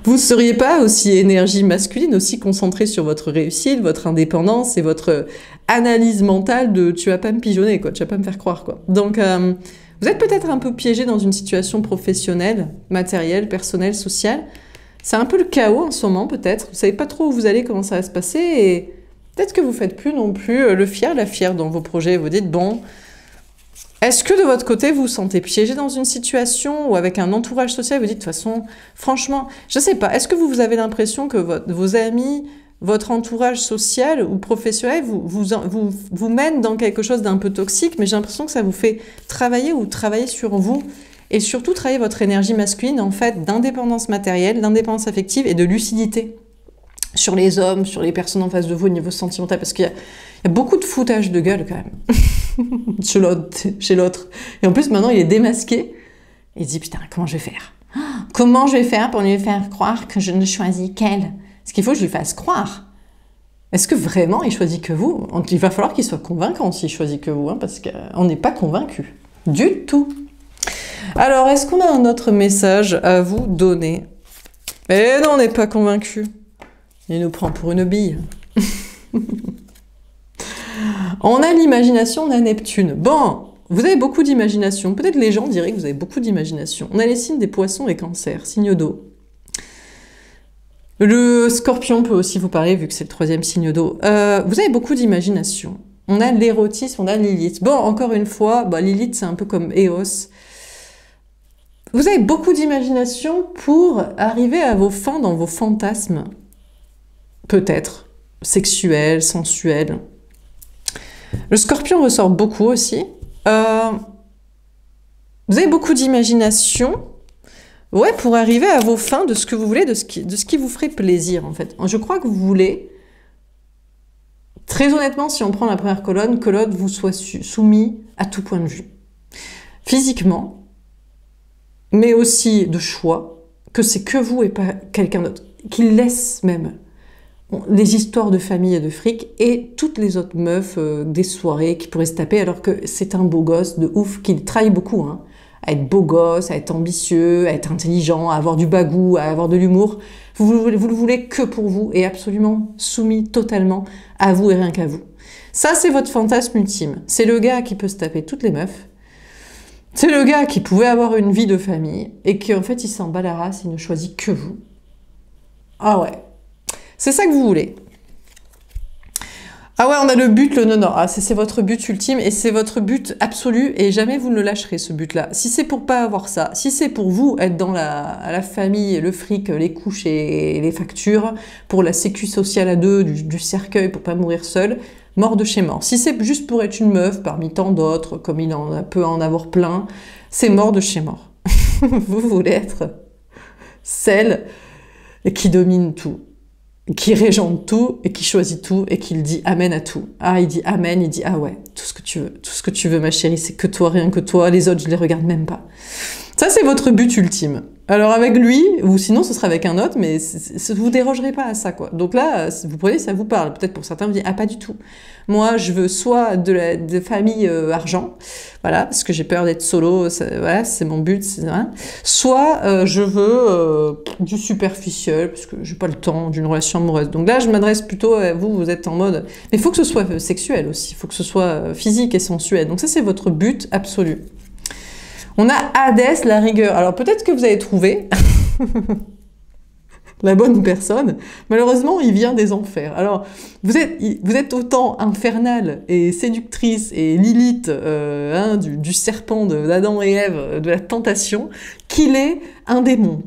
Vous ne seriez pas aussi énergie masculine, aussi concentré sur votre réussite, votre indépendance et votre analyse mentale de tu vas pas me pigeonner, quoi, tu vas pas me faire croire, quoi. Donc, vous êtes peut-être un peu piégé dans une situation professionnelle, matérielle, personnelle, sociale. C'est un peu le chaos en ce moment, peut-être. Vous savez pas trop où vous allez, comment ça va se passer, et peut-être que vous faites plus non plus le fier, la fière dans vos projets. Vous dites, bon... Est-ce que de votre côté, vous vous sentez piégé dans une situation ou avec un entourage social, vous dites de toute façon, franchement, je ne sais pas, est-ce que vous avez l'impression que vos amis, votre entourage social ou professionnel vous mène dans quelque chose d'un peu toxique, mais j'ai l'impression que ça vous fait travailler sur vous et surtout travailler votre énergie masculine, en fait, d'indépendance matérielle, d'indépendance affective et de lucidité sur les hommes, sur les personnes en face de vous au niveau sentimental, parce qu'il y a beaucoup de foutage de gueule quand même chez l'autre. Et en plus maintenant il est démasqué, il se dit putain comment je vais faire? Comment je vais faire pour lui faire croire que je ne choisis qu'elle? Est-ce qu'il faut que je lui fasse croire? Est-ce que vraiment il choisit que vous? Il va falloir qu'il soit convaincant s'il choisit que vous, hein, parce qu'on n'est pas convaincu du tout. Alors est-ce qu'on a un autre message à vous donner? Eh non, on n'est pas convaincu. Il nous prend pour une bille. On a l'imagination, on a Neptune. Bon, vous avez beaucoup d'imagination. Peut-être les gens diraient que vous avez beaucoup d'imagination. On a les signes des poissons et cancers, signes d'eau. Le scorpion peut aussi vous parler, vu que c'est le troisième signe d'eau. Vous avez beaucoup d'imagination. On a l'érotisme, on a Lilith. Bon, encore une fois, bah, Lilith, c'est un peu comme Eos. Vous avez beaucoup d'imagination pour arriver à vos fins dans vos fantasmes. Peut-être sexuels, sensuels. Le scorpion ressort beaucoup aussi. Vous avez beaucoup d'imagination, ouais, pour arriver à vos fins de ce que vous voulez, de ce qui vous ferait plaisir, en fait. Je crois que vous voulez, très honnêtement, si on prend la première colonne, que l'autre vous soit soumis à tout point de vue. Physiquement, mais aussi de choix, que c'est que vous et pas quelqu'un d'autre. Qu'il laisse même les histoires de famille et de fric et toutes les autres meufs des soirées qui pourraient se taper alors que c'est un beau gosse de ouf, qu'il travaille beaucoup, hein, à être beau gosse, à être ambitieux, à être intelligent, à avoir du bagou, à avoir de l'humour. Vous le voulez que pour vous et absolument soumis totalement à vous et rien qu'à vous. Ça, c'est votre fantasme ultime. C'est le gars qui peut se taper toutes les meufs. C'est le gars qui pouvait avoir une vie de famille et qui en fait il s'en bat la race, il ne choisit que vous. Ah ouais, c'est ça que vous voulez. Ah ouais, on a le but, le non-non. Ah, c'est votre but ultime et c'est votre but absolu et jamais vous ne le lâcherez ce but-là. Si c'est pour pas avoir ça, si c'est pour vous être dans la famille, le fric, les couches et les factures, pour la sécu sociale à deux, du cercueil pour pas mourir seul, mort de chez mort. Si c'est juste pour être une meuf parmi tant d'autres, comme il en peut en avoir plein, c'est mort de chez mort. Vous voulez être celle qui domine tout, qui régente tout, et qui choisit tout, et qui dit amen à tout. Ah, il dit amen, il dit ah ouais, tout ce que tu veux ma chérie, c'est que toi, rien que toi, les autres je les regarde même pas. Ça c'est votre but ultime. Alors avec lui, ou sinon ce sera avec un autre, mais vous dérogerez pas à ça, quoi. Donc là, vous prenez, ça vous parle. Peut-être pour certains, vous dites, ah pas du tout. Moi, je veux soit de famille argent, voilà, parce que j'ai peur d'être solo, voilà, c'est mon but, hein. Soit je veux du superficiel, parce que j'ai pas le temps d'une relation amoureuse. Donc là, je m'adresse plutôt à vous, vous êtes en mode... Mais il faut que ce soit sexuel aussi, il faut que ce soit physique et sensuel. Donc ça, c'est votre but absolu. On a Hadès, la rigueur. Alors peut-être que vous avez trouvé la bonne personne. Malheureusement, il vient des enfers. Alors, vous êtes autant infernale et séductrice et Lilith hein, du serpent d'Adam et Ève, de la tentation, qu'il est un démon.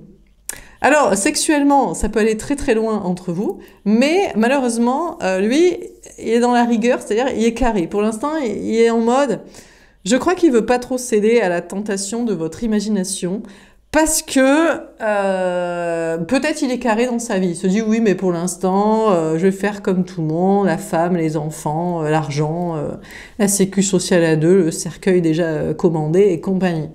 Alors, sexuellement, ça peut aller très très loin entre vous, mais malheureusement, lui, il est dans la rigueur, c'est-à-dire il est carré. Pour l'instant, il est en mode... Je crois qu'il veut pas trop céder à la tentation de votre imagination parce que peut-être il est carré dans sa vie. Il se dit oui, mais pour l'instant, je vais faire comme tout le monde, la femme, les enfants, l'argent, la sécu sociale à deux, le cercueil déjà commandé et compagnie.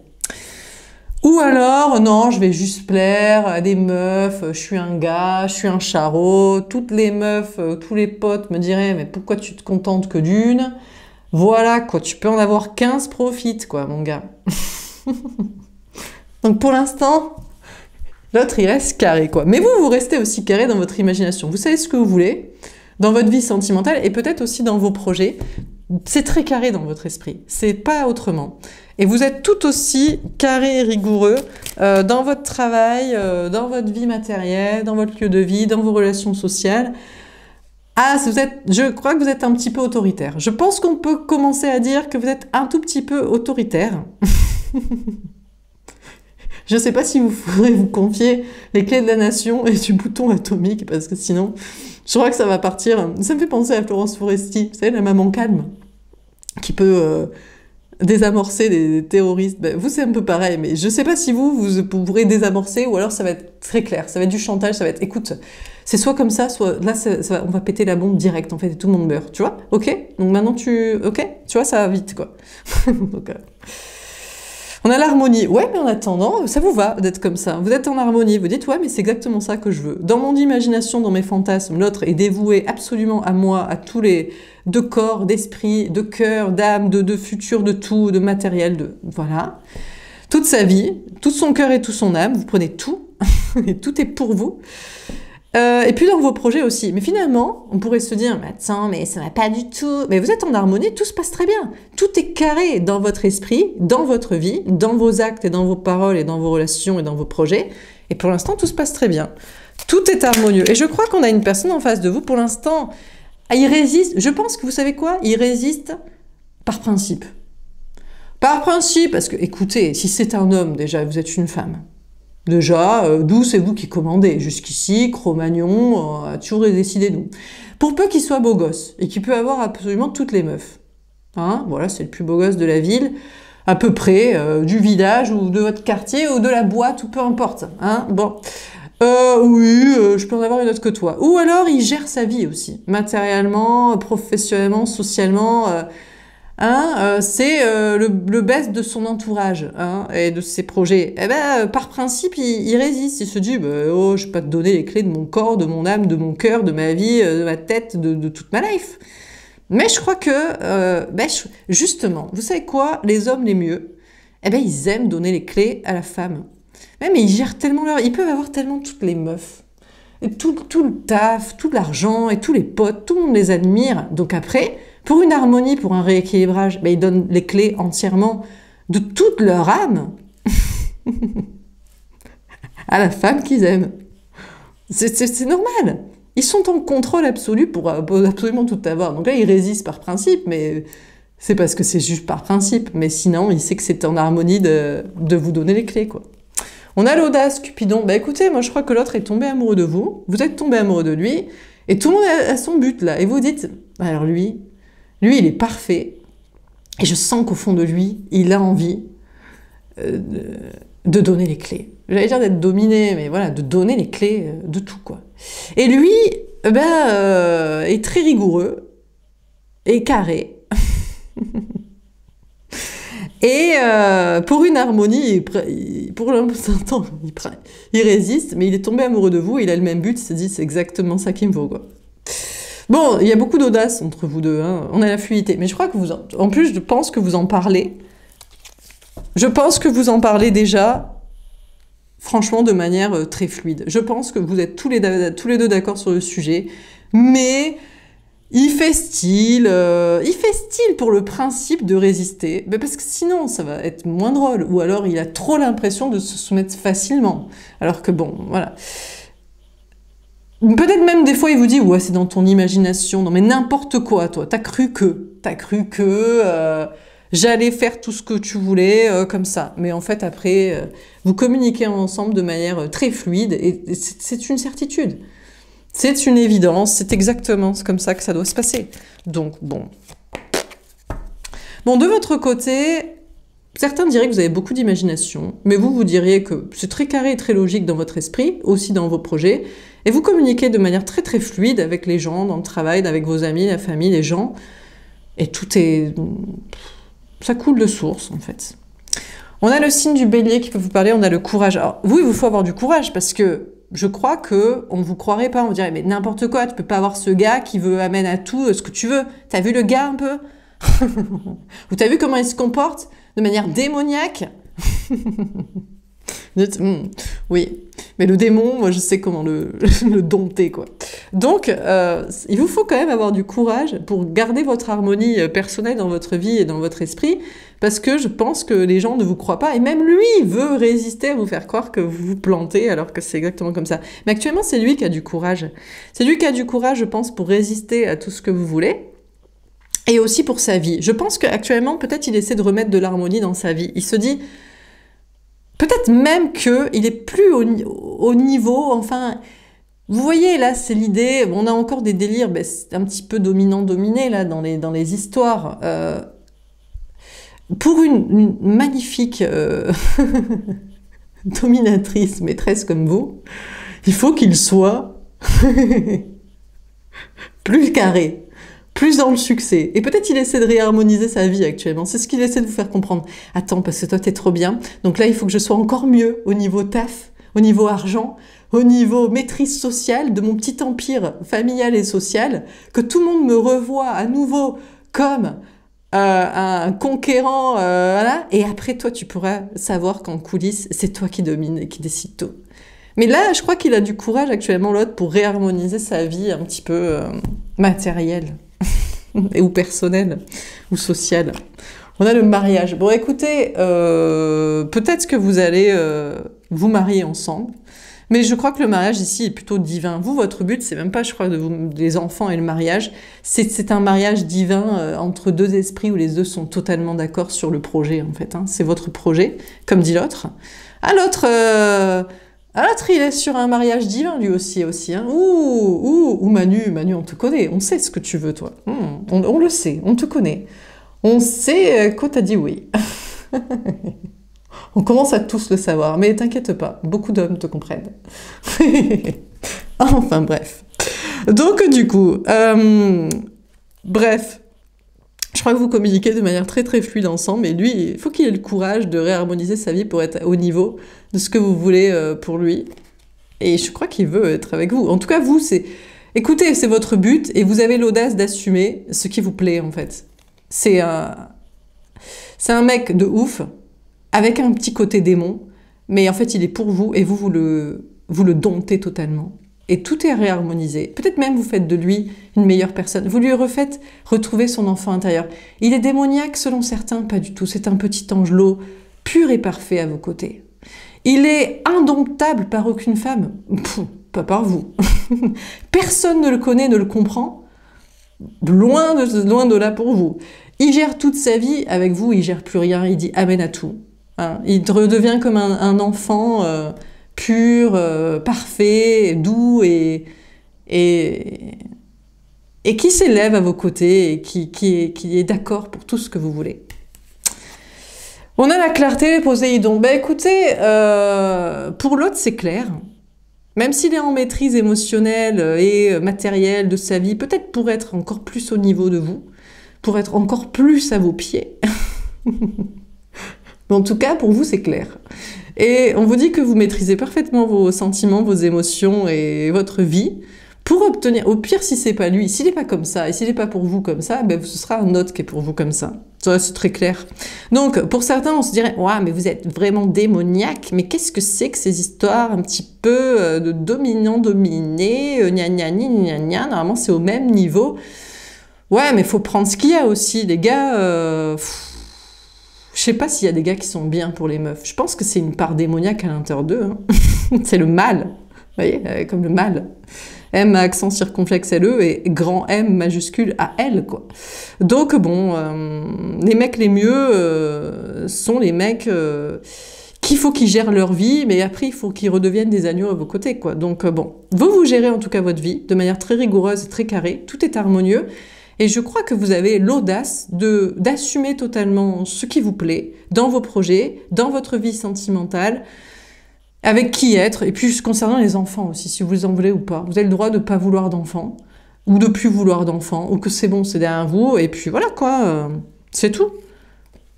Ou alors, non, je vais juste plaire à des meufs, je suis un gars, je suis un charreau, toutes les meufs, tous les potes me diraient mais pourquoi tu te contentes que d'une ? Voilà, quoi, tu peux en avoir 15, profite, quoi, mon gars. Donc, pour l'instant, l'autre, il reste carré, quoi. Mais vous, vous restez aussi carré dans votre imagination. Vous savez ce que vous voulez dans votre vie sentimentale et peut-être aussi dans vos projets. C'est très carré dans votre esprit. C'est pas autrement. Et vous êtes tout aussi carré et rigoureux dans votre travail, dans votre vie matérielle, dans votre lieu de vie, dans vos relations sociales. Ah, je crois que vous êtes un petit peu autoritaire. Je pense qu'on peut commencer à dire que vous êtes un tout petit peu autoritaire. Je ne sais pas si vous pourrez vous confier les clés de la nation et du bouton atomique, parce que sinon, je crois que ça va partir. Ça me fait penser à Florence Foresti, vous savez, la maman calme, qui peut désamorcer des terroristes. Ben, vous, c'est un peu pareil, mais je ne sais pas si vous pourrez désamorcer, ou alors ça va être très clair. Ça va être du chantage, ça va être, écoute... C'est soit comme ça, soit là, on va péter la bombe direct, en fait, et tout le monde meurt, tu vois? Ok? Donc maintenant, ok? Tu vois, ça va vite, quoi. Donc, on a l'harmonie. Ouais, mais en attendant, ça vous va d'être comme ça. Vous êtes en harmonie, vous dites, ouais, mais c'est exactement ça que je veux. Dans mon imagination, dans mes fantasmes, l'autre est dévoué absolument à moi, à tous les... de corps, d'esprit, de cœur, d'âme, de futur, de tout, de matériel, de... Voilà. Toute sa vie, tout son cœur et toute son âme, vous prenez tout, et tout est pour vous. Et puis dans vos projets aussi. Mais finalement, on pourrait se dire, mais attends, mais ça va pas du tout. Mais vous êtes en harmonie, tout se passe très bien. Tout est carré dans votre esprit, dans votre vie, dans vos actes et dans vos paroles et dans vos relations et dans vos projets. Et pour l'instant, tout se passe très bien. Tout est harmonieux. Et je crois qu'on a une personne en face de vous, pour l'instant, il résiste. Je pense que vous savez quoi? Il résiste par principe. Par principe, parce que, écoutez, si c'est un homme, déjà, vous êtes une femme. Déjà, d'où c'est vous qui commandez. Jusqu'ici, Cro-Magnon a toujours décidé nous. Pour peu qu'il soit beau gosse, et qu'il peut avoir absolument toutes les meufs. Hein, voilà, c'est le plus beau gosse de la ville. à peu près, du village ou de votre quartier ou de la boîte ou peu importe. Hein, bon. Oui, je peux en avoir une autre que toi. Ou alors, il gère sa vie aussi, matériellement, professionnellement, socialement. C'est le best de son entourage et de ses projets. Eh ben, par principe, il résiste. Il se dit, bah, oh, je vais pas te donner les clés de mon corps, de mon âme, de mon cœur, de ma vie, de ma tête, de toute ma life. Mais je crois que, justement, vous savez quoi, les hommes les mieux, eh ben, ils aiment donner les clés à la femme. Mais ils gèrent tellement ils peuvent avoir tellement toutes les meufs. Et tout le taf, tout l'argent et tous les potes, tout le monde les admire. Donc après, pour une harmonie, pour un rééquilibrage, ils donnent les clés entièrement de toute leur âme à la femme qu'ils aiment. C'est normal. Ils sont en contrôle absolu pour absolument tout avoir. Donc là, ils résistent par principe, mais c'est parce que c'est juste par principe. Mais sinon, il sait que c'est en harmonie de vous donner les clés, quoi. On a l'audace, Cupidon. Bah écoutez, moi je crois que l'autre est tombé amoureux de vous, vous êtes tombé amoureux de lui, et tout le monde a son but là. Et vous dites, alors lui il est parfait, et je sens qu'au fond de lui, il a envie de donner les clés. J'allais dire d'être dominé, mais voilà, de donner les clés de tout, quoi. Et lui, est très rigoureux, et carré. Et pour une harmonie, pour l'instant, il résiste, mais il est tombé amoureux de vous, il a le même but, il s'est dit c'est exactement ça qu'il me faut, quoi. Bon, il y a beaucoup d'audace entre vous deux, hein. On a la fluidité, mais je crois que en plus, je pense que vous en parlez. Je pense que vous en parlez déjà, franchement, de manière très fluide. Je pense que vous êtes tous les deux d'accord sur le sujet, mais il fait style pour le principe de résister, mais parce que sinon ça va être moins drôle, ou alors il a trop l'impression de se soumettre facilement, alors que bon, voilà. Peut-être même des fois il vous dit, ouais c'est dans ton imagination, non mais n'importe quoi toi, t'as cru que j'allais faire tout ce que tu voulais comme ça, mais en fait après, vous communiquez ensemble de manière très fluide, et c'est une certitude. C'est une évidence, c'est exactement comme ça que ça doit se passer. Donc, bon. Bon, de votre côté, certains diraient que vous avez beaucoup d'imagination, mais vous diriez que c'est très carré et très logique dans votre esprit, aussi dans vos projets, et vous communiquez de manière très très fluide avec les gens, dans le travail, avec vos amis, la famille, les gens, et tout est... ça coule de source, en fait. On a le signe du bélier qui peut vous parler, on a le courage. Alors, vous, il vous faut avoir du courage, parce que je crois que on ne vous croirait pas, on vous dirait mais n'importe quoi, tu peux pas avoir ce gars qui veut amène à tout ce que tu veux. T'as vu le gars un peu? Ou t'as vu comment il se comporte de manière démoniaque? Oui, mais le démon, moi je sais comment le dompter, quoi. Donc, il vous faut quand même avoir du courage pour garder votre harmonie personnelle dans votre vie et dans votre esprit, parce que je pense que les gens ne vous croient pas, et même lui veut résister à vous faire croire que vous vous plantez, alors que c'est exactement comme ça. Mais actuellement, c'est lui qui a du courage. C'est lui qui a du courage, je pense, pour résister à tout ce que vous voulez, et aussi pour sa vie. Je pense qu'actuellement, peut-être il essaie de remettre de l'harmonie dans sa vie. Il se dit... peut-être même qu'il est plus au niveau, enfin, vous voyez, là, c'est l'idée, on a encore des délires, c'est un petit peu dominant-dominé, là, dans les histoires. Pour une magnifique dominatrice, maîtresse comme vous, il faut qu'il soit plus carré, plus dans le succès. Et peut-être il essaie de réharmoniser sa vie actuellement. C'est ce qu'il essaie de vous faire comprendre. Attends, parce que toi, t'es trop bien. Donc là, il faut que je sois encore mieux au niveau taf, au niveau argent, au niveau maîtrise sociale de mon petit empire familial et social, que tout le monde me revoie à nouveau comme un conquérant. Voilà. Et après, toi, tu pourras savoir qu'en coulisses, c'est toi qui domine et qui décide tout. Mais là, je crois qu'il a du courage actuellement, l'autre, pour réharmoniser sa vie un petit peu matérielle. Ou personnel, ou social. On a le mariage. Bon, écoutez, peut-être que vous allez vous marier ensemble, mais je crois que le mariage ici est plutôt divin. Vous, votre but, c'est même pas, je crois, des enfants et le mariage, c'est un mariage divin entre deux esprits où les deux sont totalement d'accord sur le projet, en fait. Hein. C'est votre projet, comme dit l'autre. Ah, l'autre... l'autre, il est sur un mariage divin, lui aussi. Hein. Ouh, Manu, on te connaît. On sait ce que tu veux, toi. On le sait, on te connaît. On sait quand t'as dit oui. On commence à tous le savoir, mais t'inquiète pas, beaucoup d'hommes te comprennent. Enfin bref. Donc du coup, bref, je crois que vous communiquez de manière très très fluide ensemble, et lui, il faut qu'il ait le courage de réharmoniser sa vie pour être au niveau de ce que vous voulez pour lui. Et je crois qu'il veut être avec vous. En tout cas, vous, c'est... Écoutez, c'est votre but, et vous avez l'audace d'assumer ce qui vous plaît, en fait. C'est un mec de ouf, avec un petit côté démon, mais en fait, il est pour vous, et vous le domptez totalement. Et tout est réharmonisé. Peut-être même vous faites de lui une meilleure personne. Vous lui refaites retrouver son enfant intérieur. Il est démoniaque selon certains, pas du tout. C'est un petit angelot pur et parfait à vos côtés. Il est indomptable par aucune femme. Pff, pas par vous. Personne ne le connaît, ne le comprend. Loin de là pour vous. Il gère toute sa vie. Avec vous, il gère plus rien. Il dit amen à tout. Hein, il redevient comme un enfant... pur, parfait, doux et qui s'élève à vos côtés et qui est d'accord pour tout ce que vous voulez. On a la clarté, Poséidon. Ben écoutez, pour l'autre c'est clair. Même s'il est en maîtrise émotionnelle et matérielle de sa vie, peut-être pour être encore plus au niveau de vous, pour être encore plus à vos pieds. Mais en tout cas, pour vous, c'est clair. Et on vous dit que vous maîtrisez parfaitement vos sentiments, vos émotions et votre vie pour obtenir, au pire si c'est pas lui, s'il n'est pas comme ça et s'il n'est pas pour vous comme ça, ben ce sera un autre qui est pour vous comme ça. Ça, c'est très clair. Donc pour certains on se dirait « Ouah, mais vous êtes vraiment démoniaque, mais qu'est-ce que c'est que ces histoires un petit peu de dominant-dominé, gna gna gna gna gna, normalement c'est au même niveau. » Ouais, mais il faut prendre ce qu'il y a aussi, les gars... Je sais pas s'il y a des gars qui sont bien pour les meufs. Je pense que c'est une part démoniaque à l'intérieur d'eux. Hein. C'est le mal. Vous voyez, comme le mal. M accent circonflexe LE et grand M majuscule AL, quoi. Donc bon, les mecs les mieux sont les mecs qu'il faut qu'ils gèrent leur vie, mais après il faut qu'ils redeviennent des agneaux à vos côtés, quoi. Donc bon, vous gérez en tout cas votre vie de manière très rigoureuse et très carrée. Tout est harmonieux. Et je crois que vous avez l'audace d'assumer totalement ce qui vous plaît dans vos projets, dans votre vie sentimentale, avec qui être, et puis concernant les enfants aussi, si vous en voulez ou pas. Vous avez le droit de ne pas vouloir d'enfants, ou de plus vouloir d'enfants, ou que c'est bon, c'est derrière vous, et puis voilà quoi, c'est tout.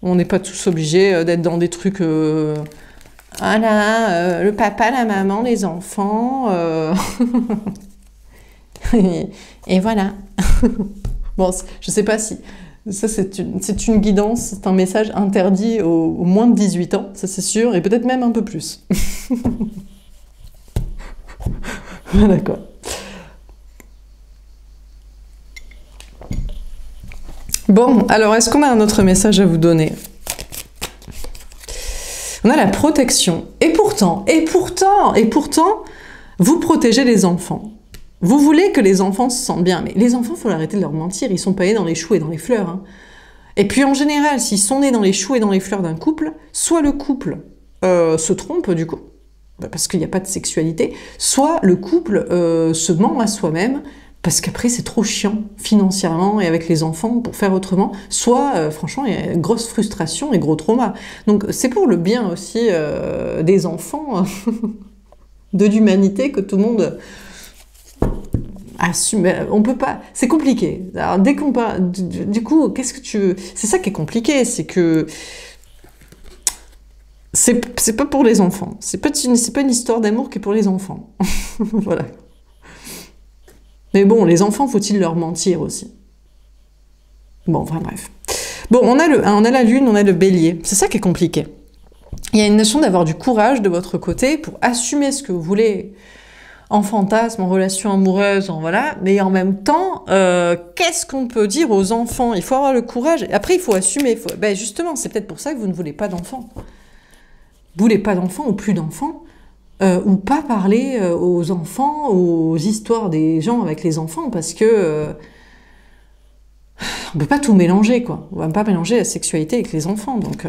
On n'est pas tous obligés d'être dans des trucs... voilà, le papa, la maman, les enfants... et voilà. Bon, je sais pas si... Ça, c'est une guidance, c'est un message interdit aux moins de 18 ans, ça c'est sûr, et peut-être même un peu plus. Voilà quoi. Bon, alors est-ce qu'on a un autre message à vous donner? On a la protection. Et pourtant, vous protégez les enfants. Vous voulez que les enfants se sentent bien, mais les enfants, il faut arrêter de leur mentir, ils sont pas nés dans les choux et dans les fleurs. Hein. Et puis en général, s'ils sont nés dans les choux et dans les fleurs d'un couple, soit le couple se trompe du coup, parce qu'il n'y a pas de sexualité, soit le couple se ment à soi-même, parce qu'après c'est trop chiant financièrement et avec les enfants pour faire autrement, soit franchement il y a une grosse frustration et gros trauma. Donc c'est pour le bien aussi des enfants, de l'humanité, que tout le monde... assume, on peut pas, c'est compliqué. Alors dès qu'on parle, du coup, qu'est-ce que tu veux? C'est ça qui est compliqué, c'est que c'est pas pour les enfants. C'est pas une histoire d'amour qui est pour les enfants. Voilà. Mais bon, les enfants, faut-il leur mentir aussi? Bon, enfin bref. Bon, on a la lune, on a le bélier. C'est ça qui est compliqué. Il y a une notion d'avoir du courage de votre côté pour assumer ce que vous voulez en fantasme, en relation amoureuse, voilà. Mais en même temps, qu'est-ce qu'on peut dire aux enfants? Il faut avoir le courage. Après, il faut assumer. Ben justement, c'est peut-être pour ça que vous ne voulez pas d'enfants. Vous voulez pas d'enfants ou plus d'enfants, ou pas parler aux enfants, aux histoires des gens avec les enfants, parce que on peut pas tout mélanger, quoi. On va pas mélanger la sexualité avec les enfants. Donc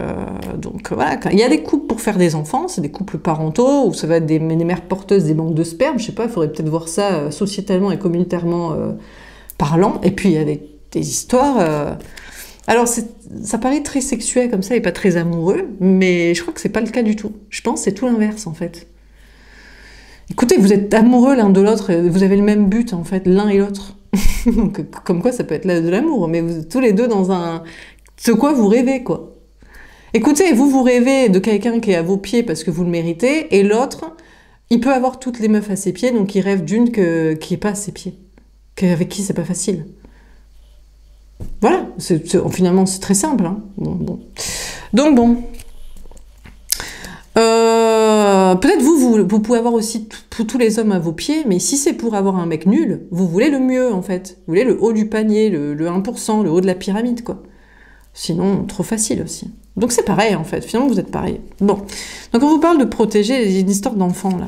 voilà. Il y a des couples pour faire des enfants, c'est des couples parentaux, où ça va être des mères porteuses des banques de sperme, je sais pas, il faudrait peut-être voir ça sociétalement et communautairement parlant. Et puis il y a des histoires Alors, ça paraît très sexuel comme ça et pas très amoureux, mais je crois que c'est pas le cas du tout. Je pense que c'est tout l'inverse, en fait. Écoutez, vous êtes amoureux l'un de l'autre, vous avez le même but, en fait, l'un et l'autre. Donc, comme quoi, ça peut être de l'amour, mais vous êtes tous les deux dans ce quoi vous rêvez, quoi. Écoutez, vous rêvez de quelqu'un qui est à vos pieds parce que vous le méritez, et l'autre, il peut avoir toutes les meufs à ses pieds, donc il rêve d'une qui est pas à ses pieds. Avec qui c'est pas facile. Voilà, finalement c'est très simple. Hein. Bon. Donc bon. Peut-être vous pouvez avoir aussi tous les hommes à vos pieds, mais si c'est pour avoir un mec nul, vous voulez le mieux en fait. Vous voulez le haut du panier, le 1%, le haut de la pyramide, quoi. Sinon, trop facile aussi. Donc c'est pareil en fait, finalement vous êtes pareil. Bon, donc on vous parle de protéger une histoire d'enfant là.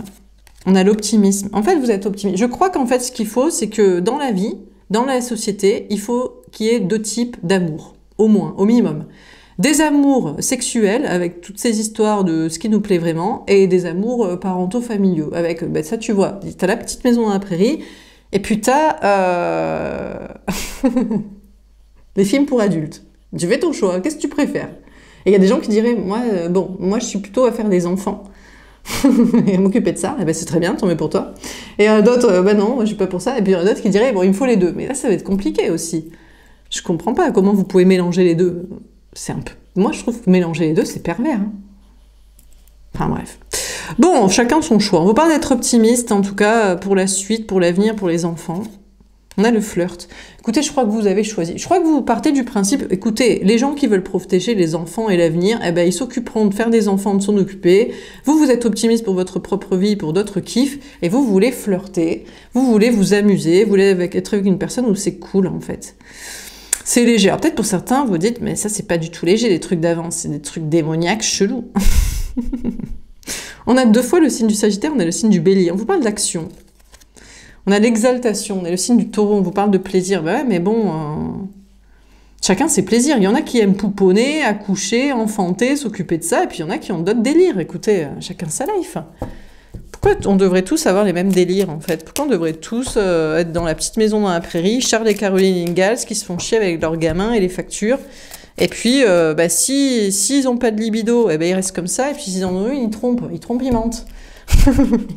On a l'optimisme. En fait, vous êtes optimiste. Je crois qu'en fait, ce qu'il faut, c'est que dans la vie, dans la société, il faut qu'il y ait 2 types d'amour, au moins, au minimum. Des amours sexuels, avec toutes ces histoires de ce qui nous plaît vraiment, et des amours parentaux familiaux, avec, ben ça tu vois, t'as la petite maison dans la prairie, et puis t'as les films pour adultes. Tu fais ton choix, qu'est-ce que tu préfères? Et il y a des gens qui diraient, moi je suis plutôt à faire des enfants. Et à m'occuper de ça, et ben c'est très bien, tant mieux pour toi. Et d'autres, non, moi je suis pas pour ça. Et puis il y en a d'autres qui diraient, bon, il me faut les deux. Mais là, ça va être compliqué aussi. Je comprends pas comment vous pouvez mélanger les deux. C'est un peu... Moi, je trouve que mélanger les deux, c'est pervers. Hein. Enfin bref. Bon, chacun son choix. On ne veut pas d'être optimiste, en tout cas, pour la suite, pour l'avenir, pour les enfants. On a le flirt. Écoutez, je crois que vous avez choisi. Je crois que vous partez du principe, écoutez, les gens qui veulent protéger les enfants et l'avenir, eh ben, ils s'occuperont de faire des enfants, de s'en occuper. Vous êtes optimiste pour votre propre vie, pour d'autres kiffs, et vous voulez flirter, vous voulez vous amuser, vous voulez être avec une personne où c'est cool, en fait. C'est léger. Alors peut-être pour certains, vous dites, mais ça, c'est pas du tout léger, les trucs d'avance, c'est des trucs démoniaques, chelous. On a 2 fois le signe du Sagittaire, on a le signe du Bélier. On vous parle d'action. On a l'exaltation, on a le signe du Taureau, on vous parle de plaisir. Ben ouais, mais bon, chacun ses plaisirs. Il y en a qui aiment pouponner, accoucher, enfanter, s'occuper de ça, et puis il y en a qui ont d'autres délires. Écoutez, chacun sa life. Pourquoi on devrait tous avoir les mêmes délires, en fait? Pourquoi on devrait tous être dans la petite maison dans la prairie, Charles et Caroline Ingalls, qui se font chier avec leurs gamins et les factures? Et puis, s'ils n'ont pas de libido, eh ben, ils restent comme ça, et puis s'ils en ont une, ils mentent.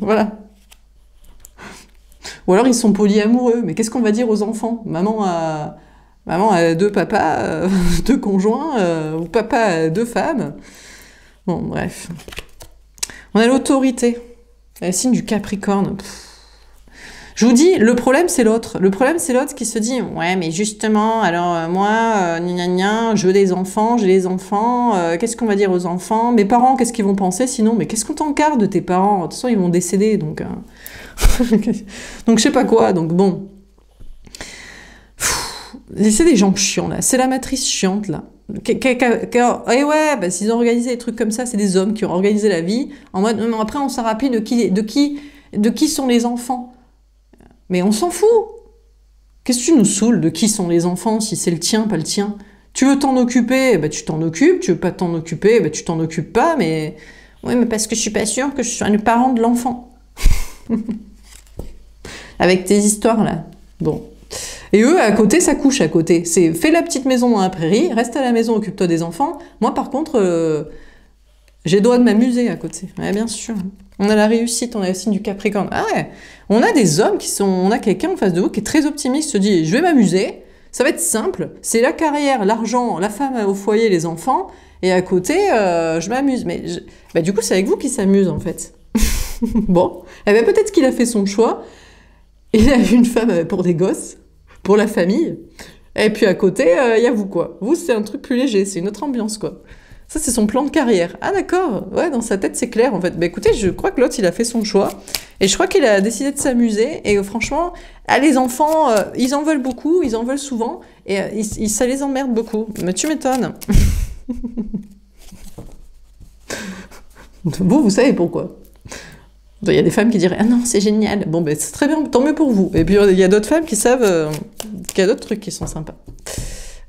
Voilà. Ou alors ils sont polyamoureux. Mais qu'est-ce qu'on va dire aux enfants? Maman a 2 papas, 2 conjoints, ou papa a 2 femmes. Bon, bref. On a l'autorité. Le signe du Capricorne. Je vous dis, le problème c'est l'autre. Le problème c'est l'autre qui se dit, ouais mais justement, alors moi, je veux des enfants, j'ai les enfants, qu'est-ce qu'on va dire aux enfants? Mes parents, qu'est-ce qu'ils vont penser sinon? Mais qu'est-ce qu'on t'en garde de tes parents? De toute façon, ils vont décéder, donc... donc je sais pas quoi, donc bon. C'est des gens chiants là, c'est la matrice chiante là. Et ouais, bah, s'ils ont organisé des trucs comme ça, c'est des hommes qui ont organisé la vie, en mode, après on s'en rappelle de qui sont les enfants. Mais on s'en fout. Qu'est-ce que tu nous saoules de qui sont les enfants, si c'est le tien, pas le tien? Tu veux t'en occuper, bah, tu t'en occupes, tu veux pas t'en occuper, bah, tu t'en occupes pas, mais... Oui, mais parce que je suis pas sûre que je sois le parent de l'enfant. Avec tes histoires là. Bon. Et eux, à côté, ça couche à côté. C'est fais la petite maison dans la prairie, reste à la maison, occupe-toi des enfants. Moi, par contre, j'ai le droit de m'amuser à côté. Ouais, bien sûr. On a la réussite, on a le signe du Capricorne. Ah ouais, on a des hommes qui sont... On a quelqu'un en face de vous qui est très optimiste, se dit, je vais m'amuser, ça va être simple, c'est la carrière, l'argent, la femme au foyer, les enfants, et à côté, je m'amuse. Mais bah, du coup, c'est avec vous qui s'amuse, en fait. Bon, eh ben, peut-être qu'il a fait son choix, il a eu une femme pour des gosses, pour la famille, et puis à côté, il y a vous, quoi. Vous, c'est un truc plus léger, c'est une autre ambiance, quoi. Ça, c'est son plan de carrière. Ah d'accord, ouais, dans sa tête, c'est clair, en fait. Bah écoutez, je crois que l'autre, il a fait son choix, et je crois qu'il a décidé de s'amuser, et franchement, les enfants, ils en veulent beaucoup, ils en veulent souvent, et ça les emmerde beaucoup. Mais tu m'étonnes. Vous savez pourquoi. Il y a des femmes qui diraient « Ah non, c'est génial !» Bon, ben c'est très bien, tant mieux pour vous. Et puis, il y a d'autres femmes qui savent qu'il y a d'autres trucs qui sont sympas.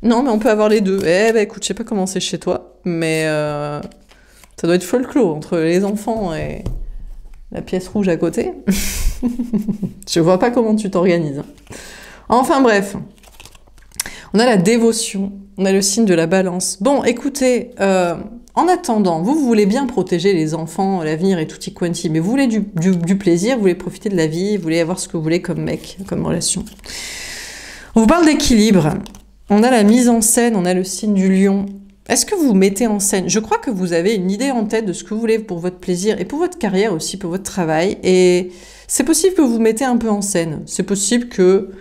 Non, mais on peut avoir les deux. Eh ben, écoute, je sais pas comment c'est chez toi, mais ça doit être folklore entre les enfants et la pièce rouge à côté. Je vois pas comment tu t'organises. Enfin, bref. On a la dévotion. On a le signe de la balance. Bon, écoutez, en attendant, vous voulez bien protéger les enfants, l'avenir et tutti quanti, mais vous voulez du plaisir, vous voulez profiter de la vie, vous voulez avoir ce que vous voulez comme mec, comme relation. On vous parle d'équilibre. On a la mise en scène, on a le signe du lion. Est-ce que vous vous mettez en scène? Je crois que vous avez une idée en tête de ce que vous voulez pour votre plaisir et pour votre carrière aussi, pour votre travail. Et c'est possible que vous vous mettez un peu en scène. C'est possible que...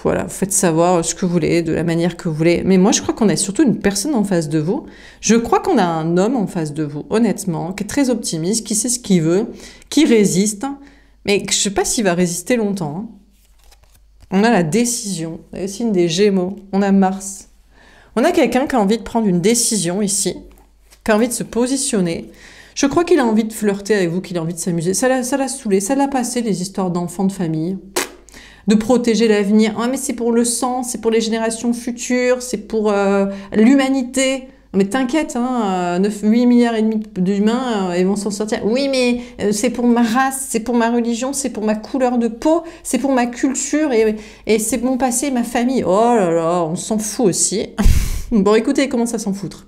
Voilà, vous faites savoir ce que vous voulez, de la manière que vous voulez. Mais moi, je crois qu'on a surtout une personne en face de vous. Je crois qu'on a un homme en face de vous, honnêtement, qui est très optimiste, qui sait ce qu'il veut, qui résiste. Mais je ne sais pas s'il va résister longtemps. On a la décision, le signe des Gémeaux. On a Mars. On a quelqu'un qui a envie de prendre une décision ici, qui a envie de se positionner. Je crois qu'il a envie de flirter avec vous, qu'il a envie de s'amuser. Ça l'a saoulé, ça l'a passé, les histoires d'enfants, de famille. De protéger l'avenir. Ah, mais c'est pour le sang, c'est pour les générations futures, c'est pour l'humanité. Mais t'inquiète, hein, 8 milliards et demi d'humains, ils vont s'en sortir. Oui, mais c'est pour ma race, c'est pour ma religion, c'est pour ma couleur de peau, c'est pour ma culture et c'est mon passé, ma famille. Oh là là, on s'en fout aussi. Bon, écoutez, il commence à s'en foutre.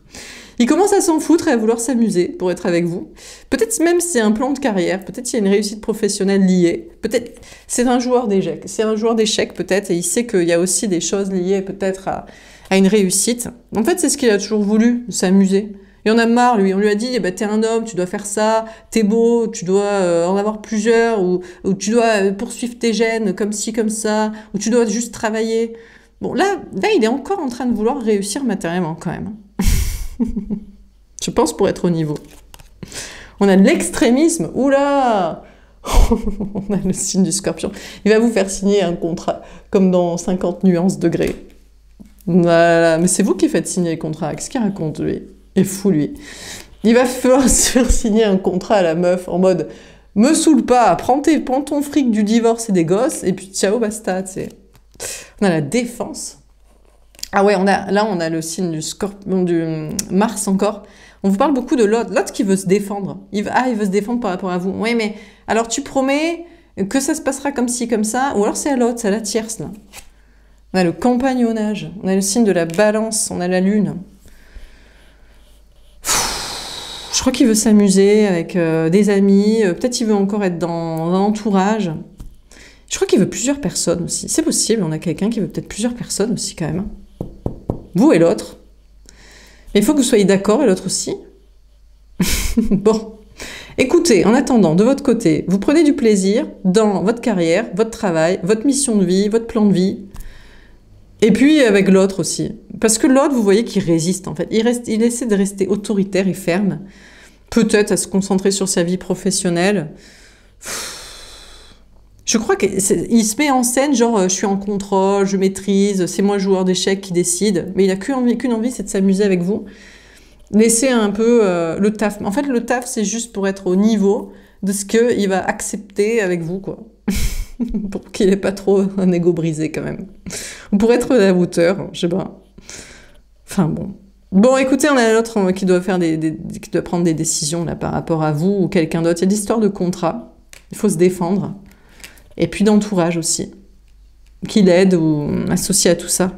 Il commence à s'en foutre et à vouloir s'amuser pour être avec vous. Peut-être même c'est un plan de carrière, peut-être il y a une réussite professionnelle liée, peut-être c'est un joueur d'échecs, peut-être, et il sait qu'il y a aussi des choses liées peut-être à une réussite. En fait, c'est ce qu'il a toujours voulu, s'amuser. Il en a marre, lui. On lui a dit, eh ben, t'es un homme, tu dois faire ça, t'es beau, tu dois en avoir plusieurs, ou tu dois poursuivre tes gènes comme ci, comme ça, ou tu dois juste travailler. Bon, là, il est encore en train de vouloir réussir matériellement quand même. Je pense pour être au niveau. On a de l'extrémisme. Oula. On a le signe du Scorpion. Il va vous faire signer un contrat comme dans 50 nuances degrés. Voilà. Mais c'est vous qui faites signer le contrat. Qu'est-ce qu'il raconte, lui? Il est fou, lui. Il va faire signer un contrat à la meuf en mode « Me saoule pas, prends ton fric du divorce et des gosses, et puis ciao, basta. » On a la défense. Ah ouais, on a le signe du Scorpion, du Mars encore. On vous parle beaucoup de l'autre qui veut se défendre. Il veut se défendre par rapport à vous. Oui, mais alors tu promets que ça se passera comme ci, comme ça, ou alors c'est à l'autre, c'est à la tierce, là. On a le compagnonnage, on a le signe de la balance, on a la lune. Je crois qu'il veut s'amuser avec des amis, peut-être il veut encore être dans un entourage. Je crois qu'il veut plusieurs personnes aussi. C'est possible, on a quelqu'un qui veut peut-être plusieurs personnes aussi quand même. Vous et l'autre. Mais il faut que vous soyez d'accord et l'autre aussi. Bon. Écoutez, en attendant, de votre côté, vous prenez du plaisir dans votre carrière, votre travail, votre mission de vie, votre plan de vie. Et puis avec l'autre aussi. Parce que l'autre, vous voyez qu'il résiste en fait. Il essaie de rester autoritaire et ferme. Peut-être à se concentrer sur sa vie professionnelle. Je crois qu'il se met en scène, genre je suis en contrôle, je maîtrise, c'est moi le joueur d'échecs qui décide. Mais il n'a qu'une envie, c'est de s'amuser avec vous. Laissez un peu le taf. En fait, le taf, c'est juste pour être au niveau de ce qu'il va accepter avec vous, quoi. Pour qu'il n'ait pas trop un ego brisé, quand même. Ou pour être à la hauteur, je sais pas. Enfin, bon. Bon, écoutez, on a l'autre qui doit qui doit prendre des décisions là par rapport à vous ou quelqu'un d'autre. Il y a l'histoire de contrat. Il faut se défendre. Et puis d'entourage aussi, qui l'aide ou associé à tout ça.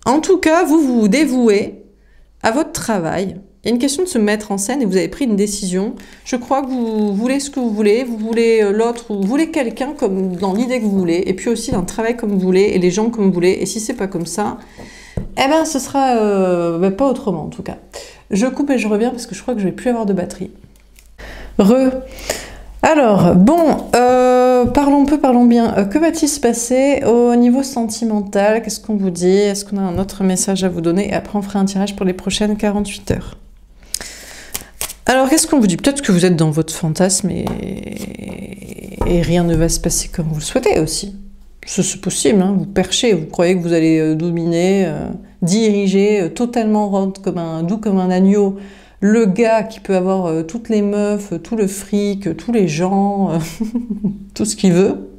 En tout cas, vous vous dévouez à votre travail. Il y a une question de se mettre en scène et vous avez pris une décision. Je crois que vous voulez ce que vous voulez l'autre, ou vous voulez quelqu'un comme dans l'idée que vous voulez, et puis aussi un travail comme vous voulez, et les gens comme vous voulez. Et si c'est pas comme ça, eh ben ce sera pas autrement en tout cas. Je coupe et je reviens parce que je crois que je vais plus avoir de batterie. Alors, bon, parlons bien. Que va-t-il se passer au niveau sentimental? Qu'est-ce qu'on vous dit? Est-ce qu'on a un autre message à vous donner? Et après, on fera un tirage pour les prochaines 48 heures. Alors, qu'est-ce qu'on vous dit? Peut-être que vous êtes dans votre fantasme et rien ne va se passer comme vous le souhaitez aussi. C'est possible, hein, vous perchez, vous croyez que vous allez dominer, diriger, totalement doux comme un agneau, le gars qui peut avoir toutes les meufs, tout le fric, tous les gens, tout ce qu'il veut.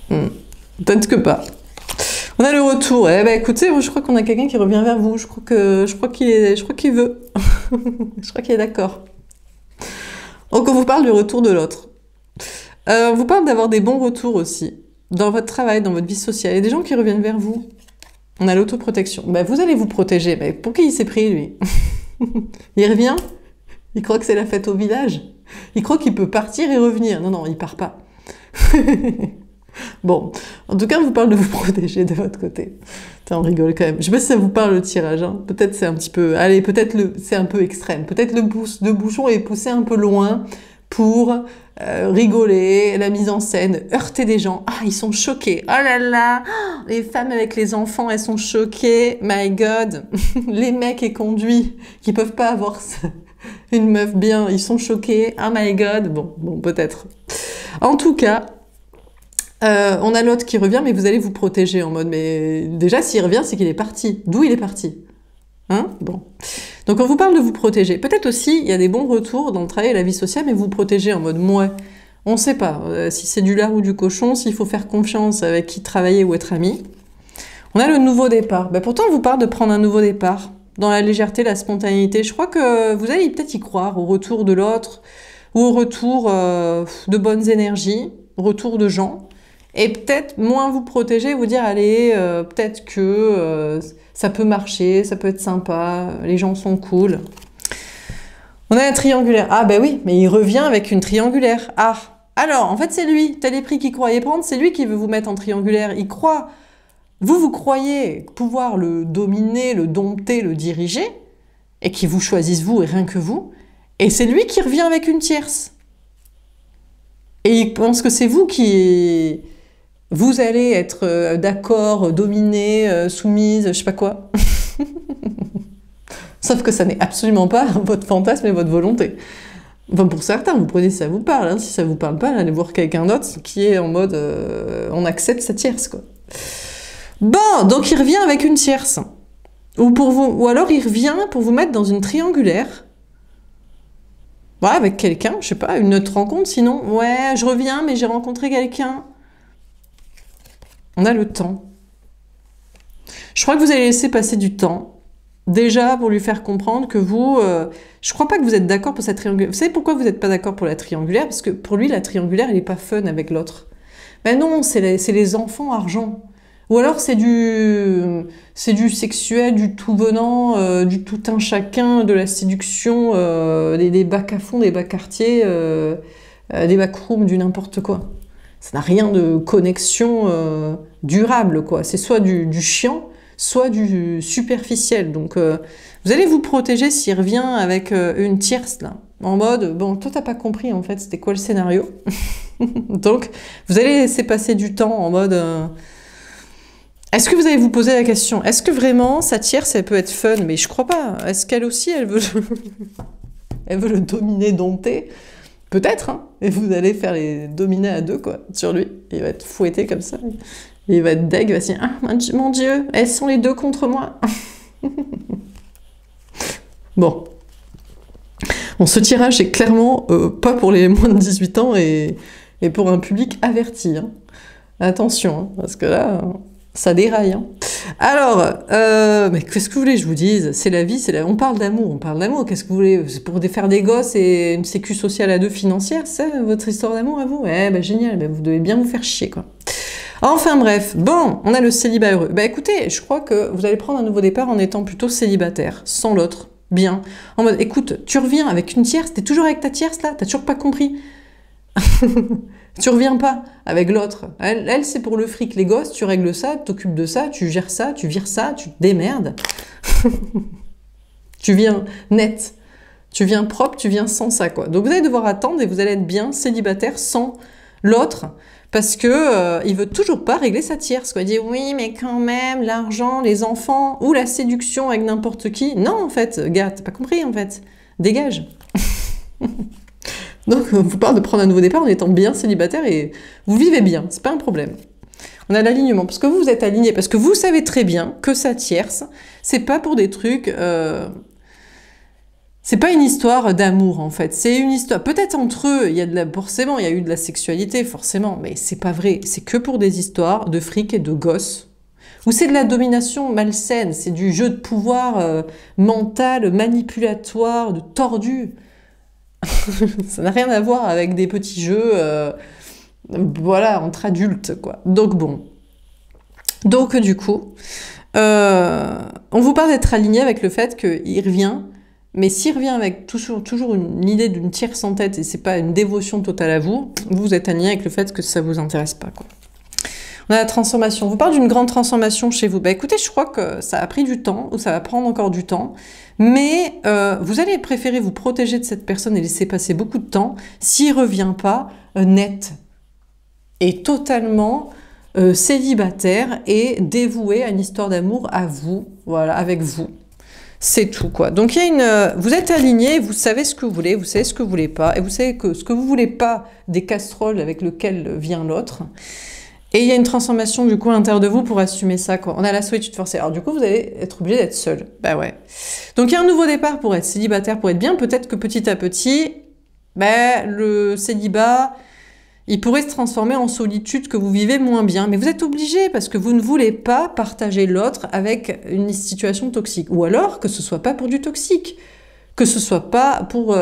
Peut-être que pas. On a le retour. Eh ben écoutez, moi, je crois qu'on a quelqu'un qui revient vers vous. Je crois qu'il veut. Je crois qu'il est d'accord. Donc on vous parle du retour de l'autre. On vous parle d'avoir des bons retours aussi. dans votre travail, dans votre vie sociale, il y a des gens qui reviennent vers vous. On a l'autoprotection. Ben, vous allez vous protéger. Ben, pour qui il s'est pris, lui? Il revient? Il croit que c'est la fête au village? Il croit qu'il peut partir et revenir. Non, non, il part pas. Bon, en tout cas, on vous parle de vous protéger de votre côté. Putain, on rigole quand même. Je sais pas si ça vous parle le tirage. Hein. Peut-être c'est un petit peu... Allez, peut-être c'est un peu extrême. Peut-être le bouchon est poussé un peu loin pour rigoler, la mise en scène, heurter des gens. Ah, ils sont choqués. Oh là là, les femmes avec les enfants, elles sont choquées. My God. Les mecs et conduits qui peuvent pas avoir une meuf bien, ils sont choqués. Oh my God. Bon, peut-être. En tout cas... on a l'autre qui revient, mais vous allez vous protéger en mode, mais déjà, s'il revient, c'est qu'il est parti. D'où il est parti? Hein? Bon. Donc, on vous parle de vous protéger. Peut-être aussi, il y a des bons retours dans le travail et la vie sociale, mais vous protégez en mode, moi, on ne sait pas si c'est du lard ou du cochon, s'il faut faire confiance avec qui travailler ou être ami. On a le nouveau départ. Ben, pourtant, on vous parle de prendre un nouveau départ, dans la légèreté, la spontanéité. Je crois que vous allez peut-être y croire, au retour de l'autre, ou au retour de bonnes énergies, au retour de gens. Et peut-être moins vous protéger, vous dire, allez, peut-être que ça peut marcher, ça peut être sympa, les gens sont cool. On a un triangulaire. Ah ben oui, mais il revient avec une triangulaire. Ah, alors, en fait, c'est lui. Tel est prix qu'il croyait prendre, c'est lui qui veut vous mettre en triangulaire. Il croit... vous croyez pouvoir le dominer, le dompter, le diriger, et qu'il vous choisisse vous et rien que vous. Et c'est lui qui revient avec une tierce. Et il pense que c'est vous qui... vous allez être d'accord, dominé, soumise, je sais pas quoi. Sauf que ça n'est absolument pas votre fantasme et votre volonté. Enfin, pour certains, vous prenez si ça vous parle. Hein. Si ça vous parle pas, allez voir quelqu'un d'autre qui est en mode on accepte sa tierce, quoi. Bon, donc il revient avec une tierce. Ou alors il revient pour vous mettre dans une triangulaire. Ouais, avec quelqu'un, je sais pas, une autre rencontre. Sinon, ouais, je reviens, mais j'ai rencontré quelqu'un. On a le temps. Je crois que vous allez laisser passer du temps. Déjà, pour lui faire comprendre que vous... je crois pas que vous êtes d'accord pour cette triangulaire. Vous savez pourquoi vous n'êtes pas d'accord pour la triangulaire? Parce que pour lui, la triangulaire, elle n'est pas fun avec l'autre. Ben non, c'est les enfants argent. Ou alors c'est du sexuel, du tout venant, du tout un chacun, de la séduction, des bacs à fond, des bacs quartiers, des backrooms, du n'importe quoi. Ça n'a rien de connexion durable, quoi. C'est soit du chiant, soit du superficiel. Donc, vous allez vous protéger s'il revient avec une tierce, là. En mode, bon, toi, t'as pas compris, en fait, c'était quoi le scénario? Donc, vous allez laisser passer du temps en mode... Est-ce que vous allez vous poser la question, est-ce que vraiment, sa tierce, elle peut être fun? Mais je crois pas. Est-ce qu'elle aussi, elle veut... elle veut le dominer, dompter? Peut-être, hein. Et vous allez faire les dominer à deux, quoi, sur lui. Il va être fouetté comme ça. Il va être deg, il va se dire, ah, mon Dieu, elles sont les deux contre moi. Bon. Bon, ce tirage est clairement pas pour les moins de 18 ans et pour un public averti. Hein. Attention, hein, parce que là, ça déraille. Hein. Alors, mais qu'est-ce que vous voulez que je vous dise? C'est la vie, on parle d'amour, on parle d'amour. Qu'est-ce que vous voulez? C'est pour faire des gosses et une sécu sociale à deux financière, c'est ça, votre histoire d'amour à vous? Ouais, bah génial, bah, vous devez bien vous faire chier, quoi. Enfin bref, bon, on a le célibat heureux. Bah écoutez, je crois que vous allez prendre un nouveau départ en étant plutôt célibataire, sans l'autre, bien. En mode, écoute, tu reviens avec une tierce, t'es toujours avec ta tierce là, t'as toujours pas compris. Tu reviens pas avec l'autre. Elle c'est pour le fric, les gosses, tu règles ça, tu t'occupes de ça, tu gères ça, tu vires ça, tu te démerdes. Tu viens net, tu viens propre, tu viens sans ça, quoi. Donc vous allez devoir attendre et vous allez être bien célibataire sans l'autre. Parce que il veut toujours pas régler sa tierce, quoi. Il dit oui, mais quand même, l'argent, les enfants, ou la séduction avec n'importe qui. Non, en fait, gars, t'as pas compris, en fait. Dégage. Donc, on vous parle de prendre un nouveau départ en étant bien célibataire et vous vivez bien, c'est pas un problème. On a l'alignement, parce que vous êtes aligné, parce que vous savez très bien que sa tierce, c'est pas pour des trucs... c'est pas une histoire d'amour, en fait. C'est une histoire... Peut-être entre eux, il y a forcément, il y a eu de la sexualité, forcément, mais c'est pas vrai. C'est que pour des histoires de fric et de gosses. Ou c'est de la domination malsaine, c'est du jeu de pouvoir mental, manipulatoire, de tordu. Ça n'a rien à voir avec des petits jeux Voilà, entre adultes, quoi. Donc bon. Donc du coup, on vous parle d'être aligné avec le fait qu'il revient, mais s'il revient avec toujours une idée d'une tierce en tête et c'est pas une dévotion totale à vous, vous êtes aligné avec le fait que ça vous intéresse pas, quoi. On a la transformation. On vous parle d'une grande transformation chez vous. Bah écoutez, je crois que ça a pris du temps, ou ça va prendre encore du temps, mais vous allez préférer vous protéger de cette personne et laisser passer beaucoup de temps s'il revient pas net et totalement célibataire et dévoué à une histoire d'amour à vous, voilà, avec vous. C'est tout, quoi. Donc, il y a une, vous êtes aligné, vous savez ce que vous voulez, vous savez ce que vous voulez pas, et vous savez que ce que vous voulez pas des casseroles avec lequel vient l'autre. Et il y a une transformation, du coup, à l'intérieur de vous pour assumer ça, quoi. On a la solitude forcée. Alors, du coup, vous allez être obligé d'être seul. Bah ouais. Donc, il y a un nouveau départ pour être célibataire, pour être bien. Peut-être que petit à petit, bah, le célibat, il pourrait se transformer en solitude que vous vivez moins bien. Mais vous êtes obligé parce que vous ne voulez pas partager l'autre avec une situation toxique. Ou alors que ce soit pas pour du toxique. Que ce soit pas pour,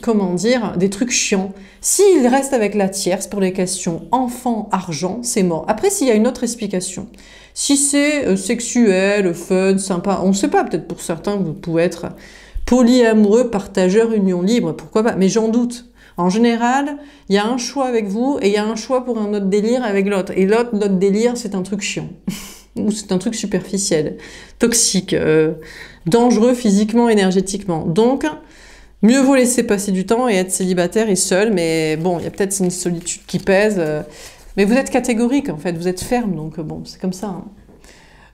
comment dire, des trucs chiants. S'il reste avec la tierce pour les questions enfant, argent, c'est mort. Après, s'il y a une autre explication, si c'est sexuel, fun, sympa, on ne sait pas, peut-être pour certains, vous pouvez être polyamoureux, partageur, union libre, pourquoi pas, mais j'en doute. En général, il y a un choix avec vous et il y a un choix pour un autre délire avec l'autre. Et l'autre, notre délire, c'est un truc chiant. Ou c'est un truc superficiel, toxique, dangereux physiquement, énergétiquement. Donc, mieux vaut laisser passer du temps et être célibataire et seul, mais bon, il y a peut-être une solitude qui pèse, mais vous êtes catégorique, en fait, vous êtes ferme, donc bon, c'est comme ça. Hein.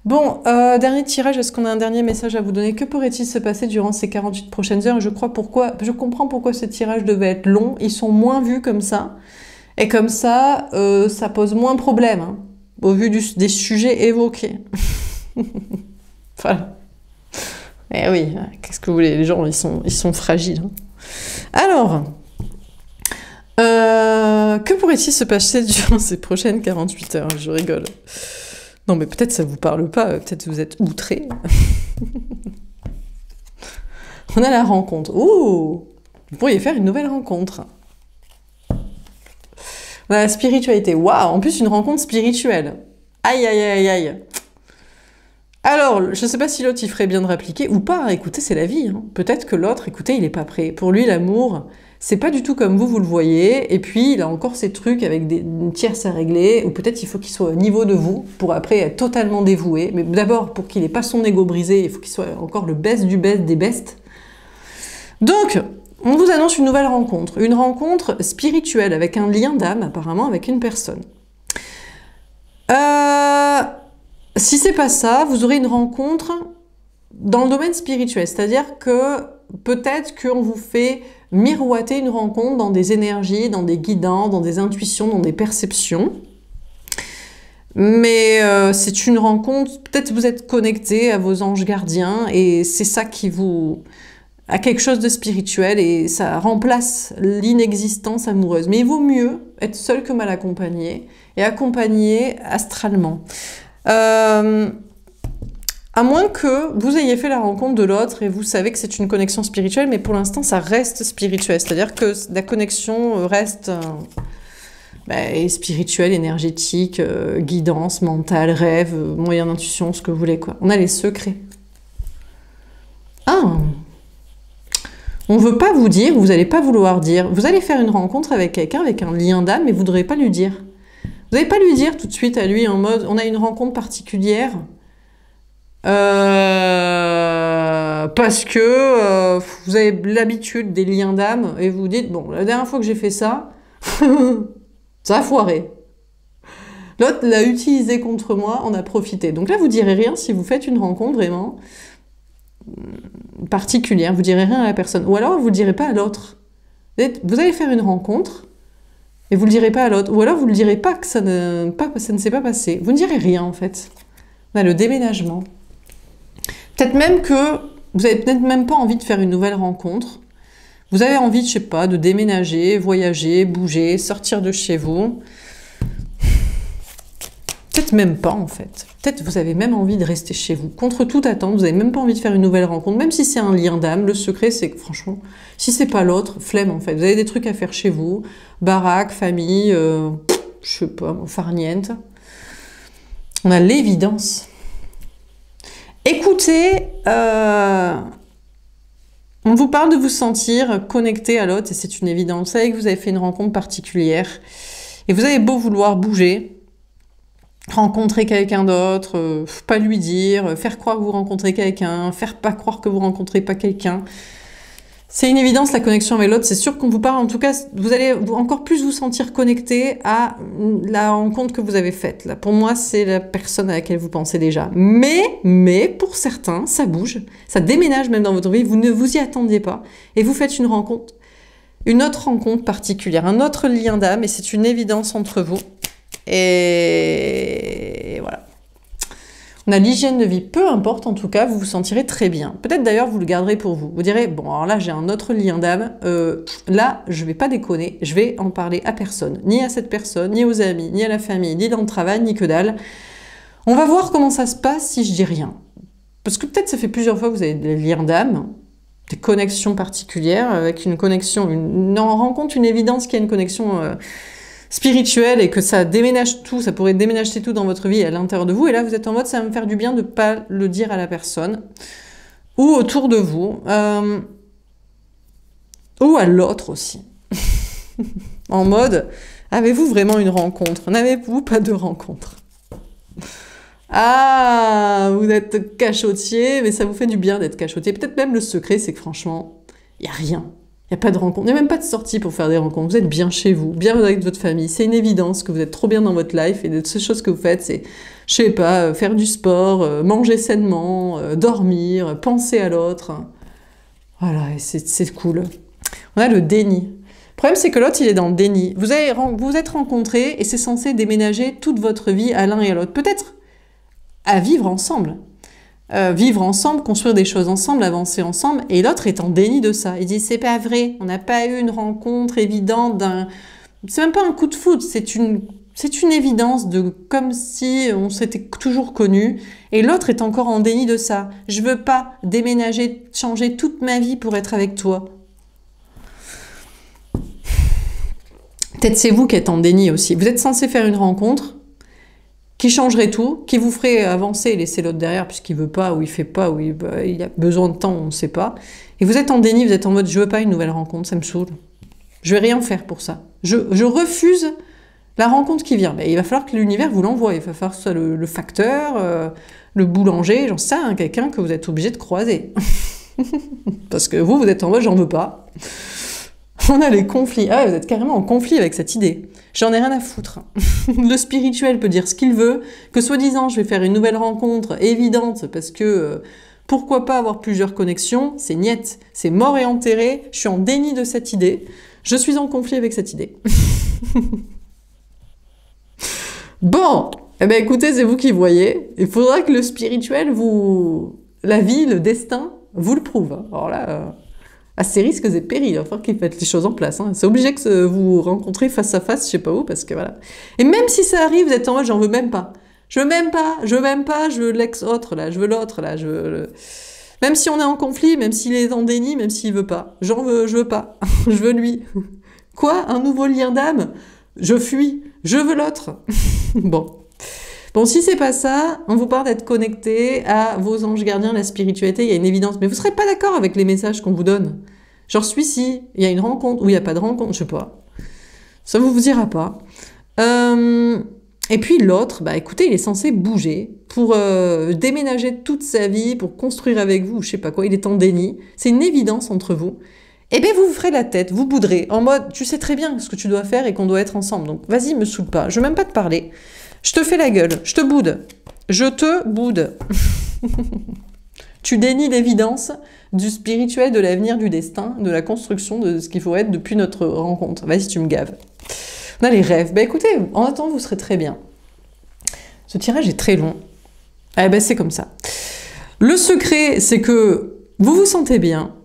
Bon, dernier tirage, est-ce qu'on a un dernier message à vous donner? Que pourrait-il se passer durant ces 48 prochaines heures? Je comprends pourquoi ce tirage devait être long, ils sont moins vus comme ça, et comme ça, ça pose moins de problèmes, hein, au vu des sujets évoqués. Voilà. Eh oui, qu'est-ce que vous voulez, les gens, ils sont fragiles. Hein. Alors, que pourrait-il se passer durant ces prochaines 48 heures? Je rigole. Non, mais peut-être ça vous parle pas, peut-être vous êtes outrés. On a la rencontre. Oh, vous pourriez faire une nouvelle rencontre. On a la spiritualité. Waouh, en plus une rencontre spirituelle. Aïe, aïe, aïe, aïe. Alors, je ne sais pas si l'autre il ferait bien de répliquer ou pas. Écoutez, c'est la vie. Hein. Peut-être que l'autre, écoutez, il n'est pas prêt. Pour lui, l'amour, c'est pas du tout comme vous le voyez. Et puis, il a encore ces trucs avec une tierce à régler. Ou peut-être il faut qu'il soit au niveau de vous pour après être totalement dévoué. Mais d'abord, pour qu'il n'ait pas son ego brisé, il faut qu'il soit encore le best du best des bestes. Donc, on vous annonce une nouvelle rencontre. Une rencontre spirituelle avec un lien d'âme, apparemment, avec une personne. Si c'est pas ça, vous aurez une rencontre dans le domaine spirituel. C'est-à-dire que peut-être qu'on vous fait miroiter une rencontre dans des énergies, dans des guidances, dans des intuitions, dans des perceptions. Mais c'est une rencontre, peut-être vous êtes connecté à vos anges gardiens et c'est ça qui vous... à quelque chose de spirituel et ça remplace l'inexistence amoureuse. Mais il vaut mieux être seul que mal accompagné et accompagné astralement. À moins que vous ayez fait la rencontre de l'autre et vous savez que c'est une connexion spirituelle, mais pour l'instant ça reste spirituel. C'est-à-dire que la connexion reste spirituelle, énergétique, guidance, mentale, rêve, moyen d'intuition, ce que vous voulez, quoi. On a les secrets. Ah! On ne veut pas vous dire, vous n'allez pas vouloir dire. Vous allez faire une rencontre avec quelqu'un, avec un lien d'âme, mais vous ne devrez pas lui dire. Vous n'allez pas lui dire tout de suite à lui en mode, on a une rencontre particulière, parce que vous avez l'habitude des liens d'âme, et vous dites, bon, la dernière fois que j'ai fait ça, ça a foiré. L'autre l'a utilisé contre moi, on a profité. Donc là, vous ne direz rien si vous faites une rencontre vraiment particulière, vous direz rien à la personne. Ou alors, vous ne le direz pas à l'autre. Vous allez faire une rencontre, et vous ne le direz pas à l'autre. Ou alors, vous ne le direz pas que ça ne s'est pas passé. Vous ne direz rien, en fait. On a le déménagement. Peut-être même que vous n'avez peut-être même pas envie de faire une nouvelle rencontre. Vous avez envie, je sais pas, de déménager, voyager, bouger, sortir de chez vous. Peut-être même pas, en fait. Peut-être vous avez même envie de rester chez vous. Contre toute attente, vous n'avez même pas envie de faire une nouvelle rencontre, même si c'est un lien d'âme. Le secret, c'est que, franchement, si c'est pas l'autre, flemme, en fait. Vous avez des trucs à faire chez vous. Baraque, famille, je sais pas, farniente. On a l'évidence. Écoutez, on vous parle de vous sentir connecté à l'autre, et c'est une évidence. Vous savez que vous avez fait une rencontre particulière, et vous avez beau vouloir bouger, rencontrer quelqu'un d'autre, pas lui dire, faire croire que vous rencontrez quelqu'un, faire pas croire que vous rencontrez pas quelqu'un. C'est une évidence, la connexion avec l'autre. C'est sûr qu'on vous parle, en tout cas, vous allez encore plus vous sentir connecté à la rencontre que vous avez faite. Là, pour moi, c'est la personne à laquelle vous pensez déjà. Mais, pour certains, ça bouge, ça déménage même dans votre vie, vous ne vous y attendiez pas, et vous faites une rencontre, une autre rencontre particulière, un autre lien d'âme, et c'est une évidence entre vous. Et voilà. On a l'hygiène de vie, peu importe en tout cas, vous vous sentirez très bien. Peut-être d'ailleurs vous le garderez pour vous. Vous direz, bon alors là j'ai un autre lien d'âme, là je vais pas déconner, je vais en parler à personne. Ni à cette personne, ni aux amis, ni à la famille, ni dans le travail, ni que dalle. On va voir comment ça se passe si je dis rien. Parce que peut-être ça fait plusieurs fois que vous avez des liens d'âme, des connexions particulières, avec une connexion, on rencontre une évidence qu'il y a une connexion spirituel et que ça déménage tout, ça pourrait déménager tout dans votre vie à l'intérieur de vous, et là vous êtes en mode ça va me faire du bien de ne pas le dire à la personne ou autour de vous ou à l'autre aussi. En mode, avez-vous vraiment une rencontre? N'avez-vous pas de rencontre? Ah, vous êtes cachotier, mais ça vous fait du bien d'être cachotier. Peut-être même le secret, c'est que franchement, il n'y a rien. Il n'y a pas de rencontre, il n'y a même pas de sortie pour faire des rencontres. Vous êtes bien chez vous, bien avec votre famille. C'est une évidence que vous êtes trop bien dans votre life, et de ces choses que vous faites, c'est, je sais pas, faire du sport, manger sainement, dormir, penser à l'autre. Voilà, et c'est cool. On a le déni. Le problème, c'est que l'autre, il est dans le déni. Vous êtes rencontrés et c'est censé déménager toute votre vie à l'un et à l'autre. Peut-être à vivre ensemble. Vivre ensemble, construire des choses ensemble, avancer ensemble, et l'autre est en déni de ça. Il dit c'est pas vrai, on n'a pas eu une rencontre évidente c'est même pas un coup de foudre, c'est une évidence de comme si on s'était toujours connus, et l'autre est encore en déni de ça. Je veux pas déménager, changer toute ma vie pour être avec toi. Peut-être c'est vous qui êtes en déni aussi. Vous êtes censé faire une rencontre qui changerait tout, qui vous ferait avancer et laisser l'autre derrière, puisqu'il veut pas, ou il fait pas, ou il a besoin de temps, on ne sait pas. Et vous êtes en déni, vous êtes en mode, je veux pas une nouvelle rencontre, ça me saoule. Je vais rien faire pour ça. Je refuse la rencontre qui vient. Mais il va falloir que l'univers vous l'envoie. Il va falloir que ce soit le facteur, le boulanger, j'en sais rien, quelqu'un que vous êtes obligé de croiser. Parce que vous êtes en mode, j'en veux pas. On a les conflits. Ah ouais, vous êtes carrément en conflit avec cette idée. J'en ai rien à foutre. Le spirituel peut dire ce qu'il veut, que soi-disant je vais faire une nouvelle rencontre évidente parce que pourquoi pas avoir plusieurs connexions, c'est niette, c'est mort et enterré, je suis en déni de cette idée, je suis en conflit avec cette idée. Bon, eh ben écoutez, c'est vous qui voyez, il faudra que le spirituel la vie, le destin, vous le prouve. Alors là... à ses risques et périls, il va falloir qu'il mette les choses en place. Hein. C'est obligé que vous rencontrez face à face, je sais pas où, parce que voilà. Et même si ça arrive, vous êtes en mode, j'en veux même pas. Je veux même pas, je veux même pas, je veux l'ex-autre, là, je veux l'autre, là, je veux... Même si on est en conflit, même s'il est en déni, même s'il veut pas. Je veux pas. Je veux lui. Quoi? Un nouveau lien d'âme? Je fuis. Je veux l'autre. Bon. Bon, si c'est pas ça, on vous parle d'être connecté à vos anges gardiens, la spiritualité, il y a une évidence. Mais vous serez pas d'accord avec les messages qu'on vous donne. Genre, celui-ci, il y a une rencontre, ou il n'y a pas de rencontre, je sais pas. Ça vous ira pas. Et puis l'autre, bah écoutez, il est censé bouger pour déménager toute sa vie, pour construire avec vous, je sais pas quoi, il est en déni. C'est une évidence entre vous. Eh bien, vous vous ferez la tête, vous bouderez, en mode, tu sais très bien ce que tu dois faire et qu'on doit être ensemble. Donc, vas-y, me saoule pas, je veux même pas te parler. Je te fais la gueule, je te boude. Je te boude. Tu dénies l'évidence du spirituel, de l'avenir, du destin, de la construction de ce qu'il faut être depuis notre rencontre. Vas-y, tu me gaves. On a les rêves. Bah écoutez, en attendant, vous serez très bien. Ce tirage est très long. Eh ben, c'est comme ça. Le secret, c'est que vous vous sentez bien.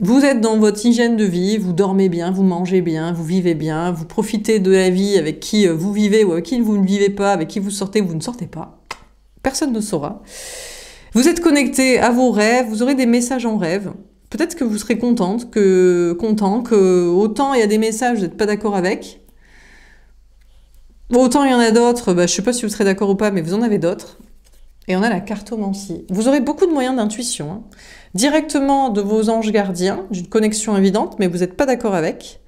Vous êtes dans votre hygiène de vie, vous dormez bien, vous mangez bien, vous vivez bien, vous profitez de la vie avec qui vous vivez ou avec qui vous ne vivez pas, avec qui vous sortez ou vous ne sortez pas. Personne ne saura. Vous êtes connecté à vos rêves, vous aurez des messages en rêve. Peut-être que vous serez content que autant il y a des messages, vous n'êtes pas d'accord avec. Autant il y en a d'autres, je ne sais pas si vous serez d'accord ou pas, mais vous en avez d'autres. Et on a la cartomancie. Vous aurez beaucoup de moyens d'intuition, hein. Directement de vos anges gardiens, d'une connexion évidente, mais vous n'êtes pas d'accord avec.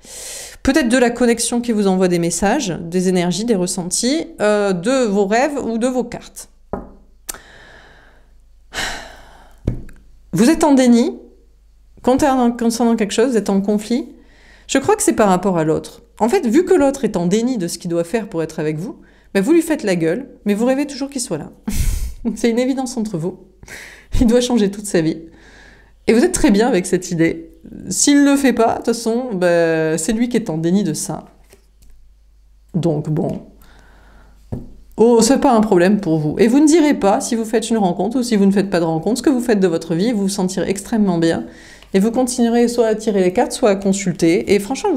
Peut-être de la connexion qui vous envoie des messages, des énergies, des ressentis, de vos rêves ou de vos cartes. Vous êtes en déni concernant quelque chose, vous êtes en conflit. Je crois que c'est par rapport à l'autre. En fait, vu que l'autre est en déni de ce qu'il doit faire pour être avec vous, vous lui faites la gueule, mais vous rêvez toujours qu'il soit là. C'est une évidence entre vous. Il doit changer toute sa vie. Et vous êtes très bien avec cette idée. S'il ne le fait pas, de toute façon, c'est lui qui est en déni de ça. Donc bon, oh, c'est pas un problème pour vous. Et vous ne direz pas, si vous faites une rencontre ou si vous ne faites pas de rencontre, ce que vous faites de votre vie, vous vous sentirez extrêmement bien. Et vous continuerez soit à tirer les cartes, soit à consulter. Et franchement,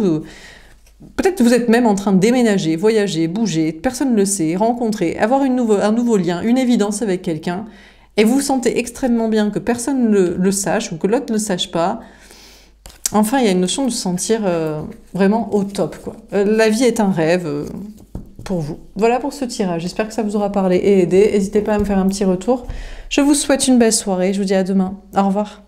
peut-être que vous êtes même en train de déménager, voyager, bouger, personne ne le sait, rencontrer, avoir un nouveau lien, une évidence avec quelqu'un. Et vous vous sentez extrêmement bien que personne ne le sache ou que l'autre ne le sache pas. Enfin, il y a une notion de se sentir vraiment au top, quoi. La vie est un rêve pour vous. Voilà pour ce tirage. J'espère que ça vous aura parlé et aidé. N'hésitez pas à me faire un petit retour. Je vous souhaite une belle soirée. Je vous dis à demain. Au revoir.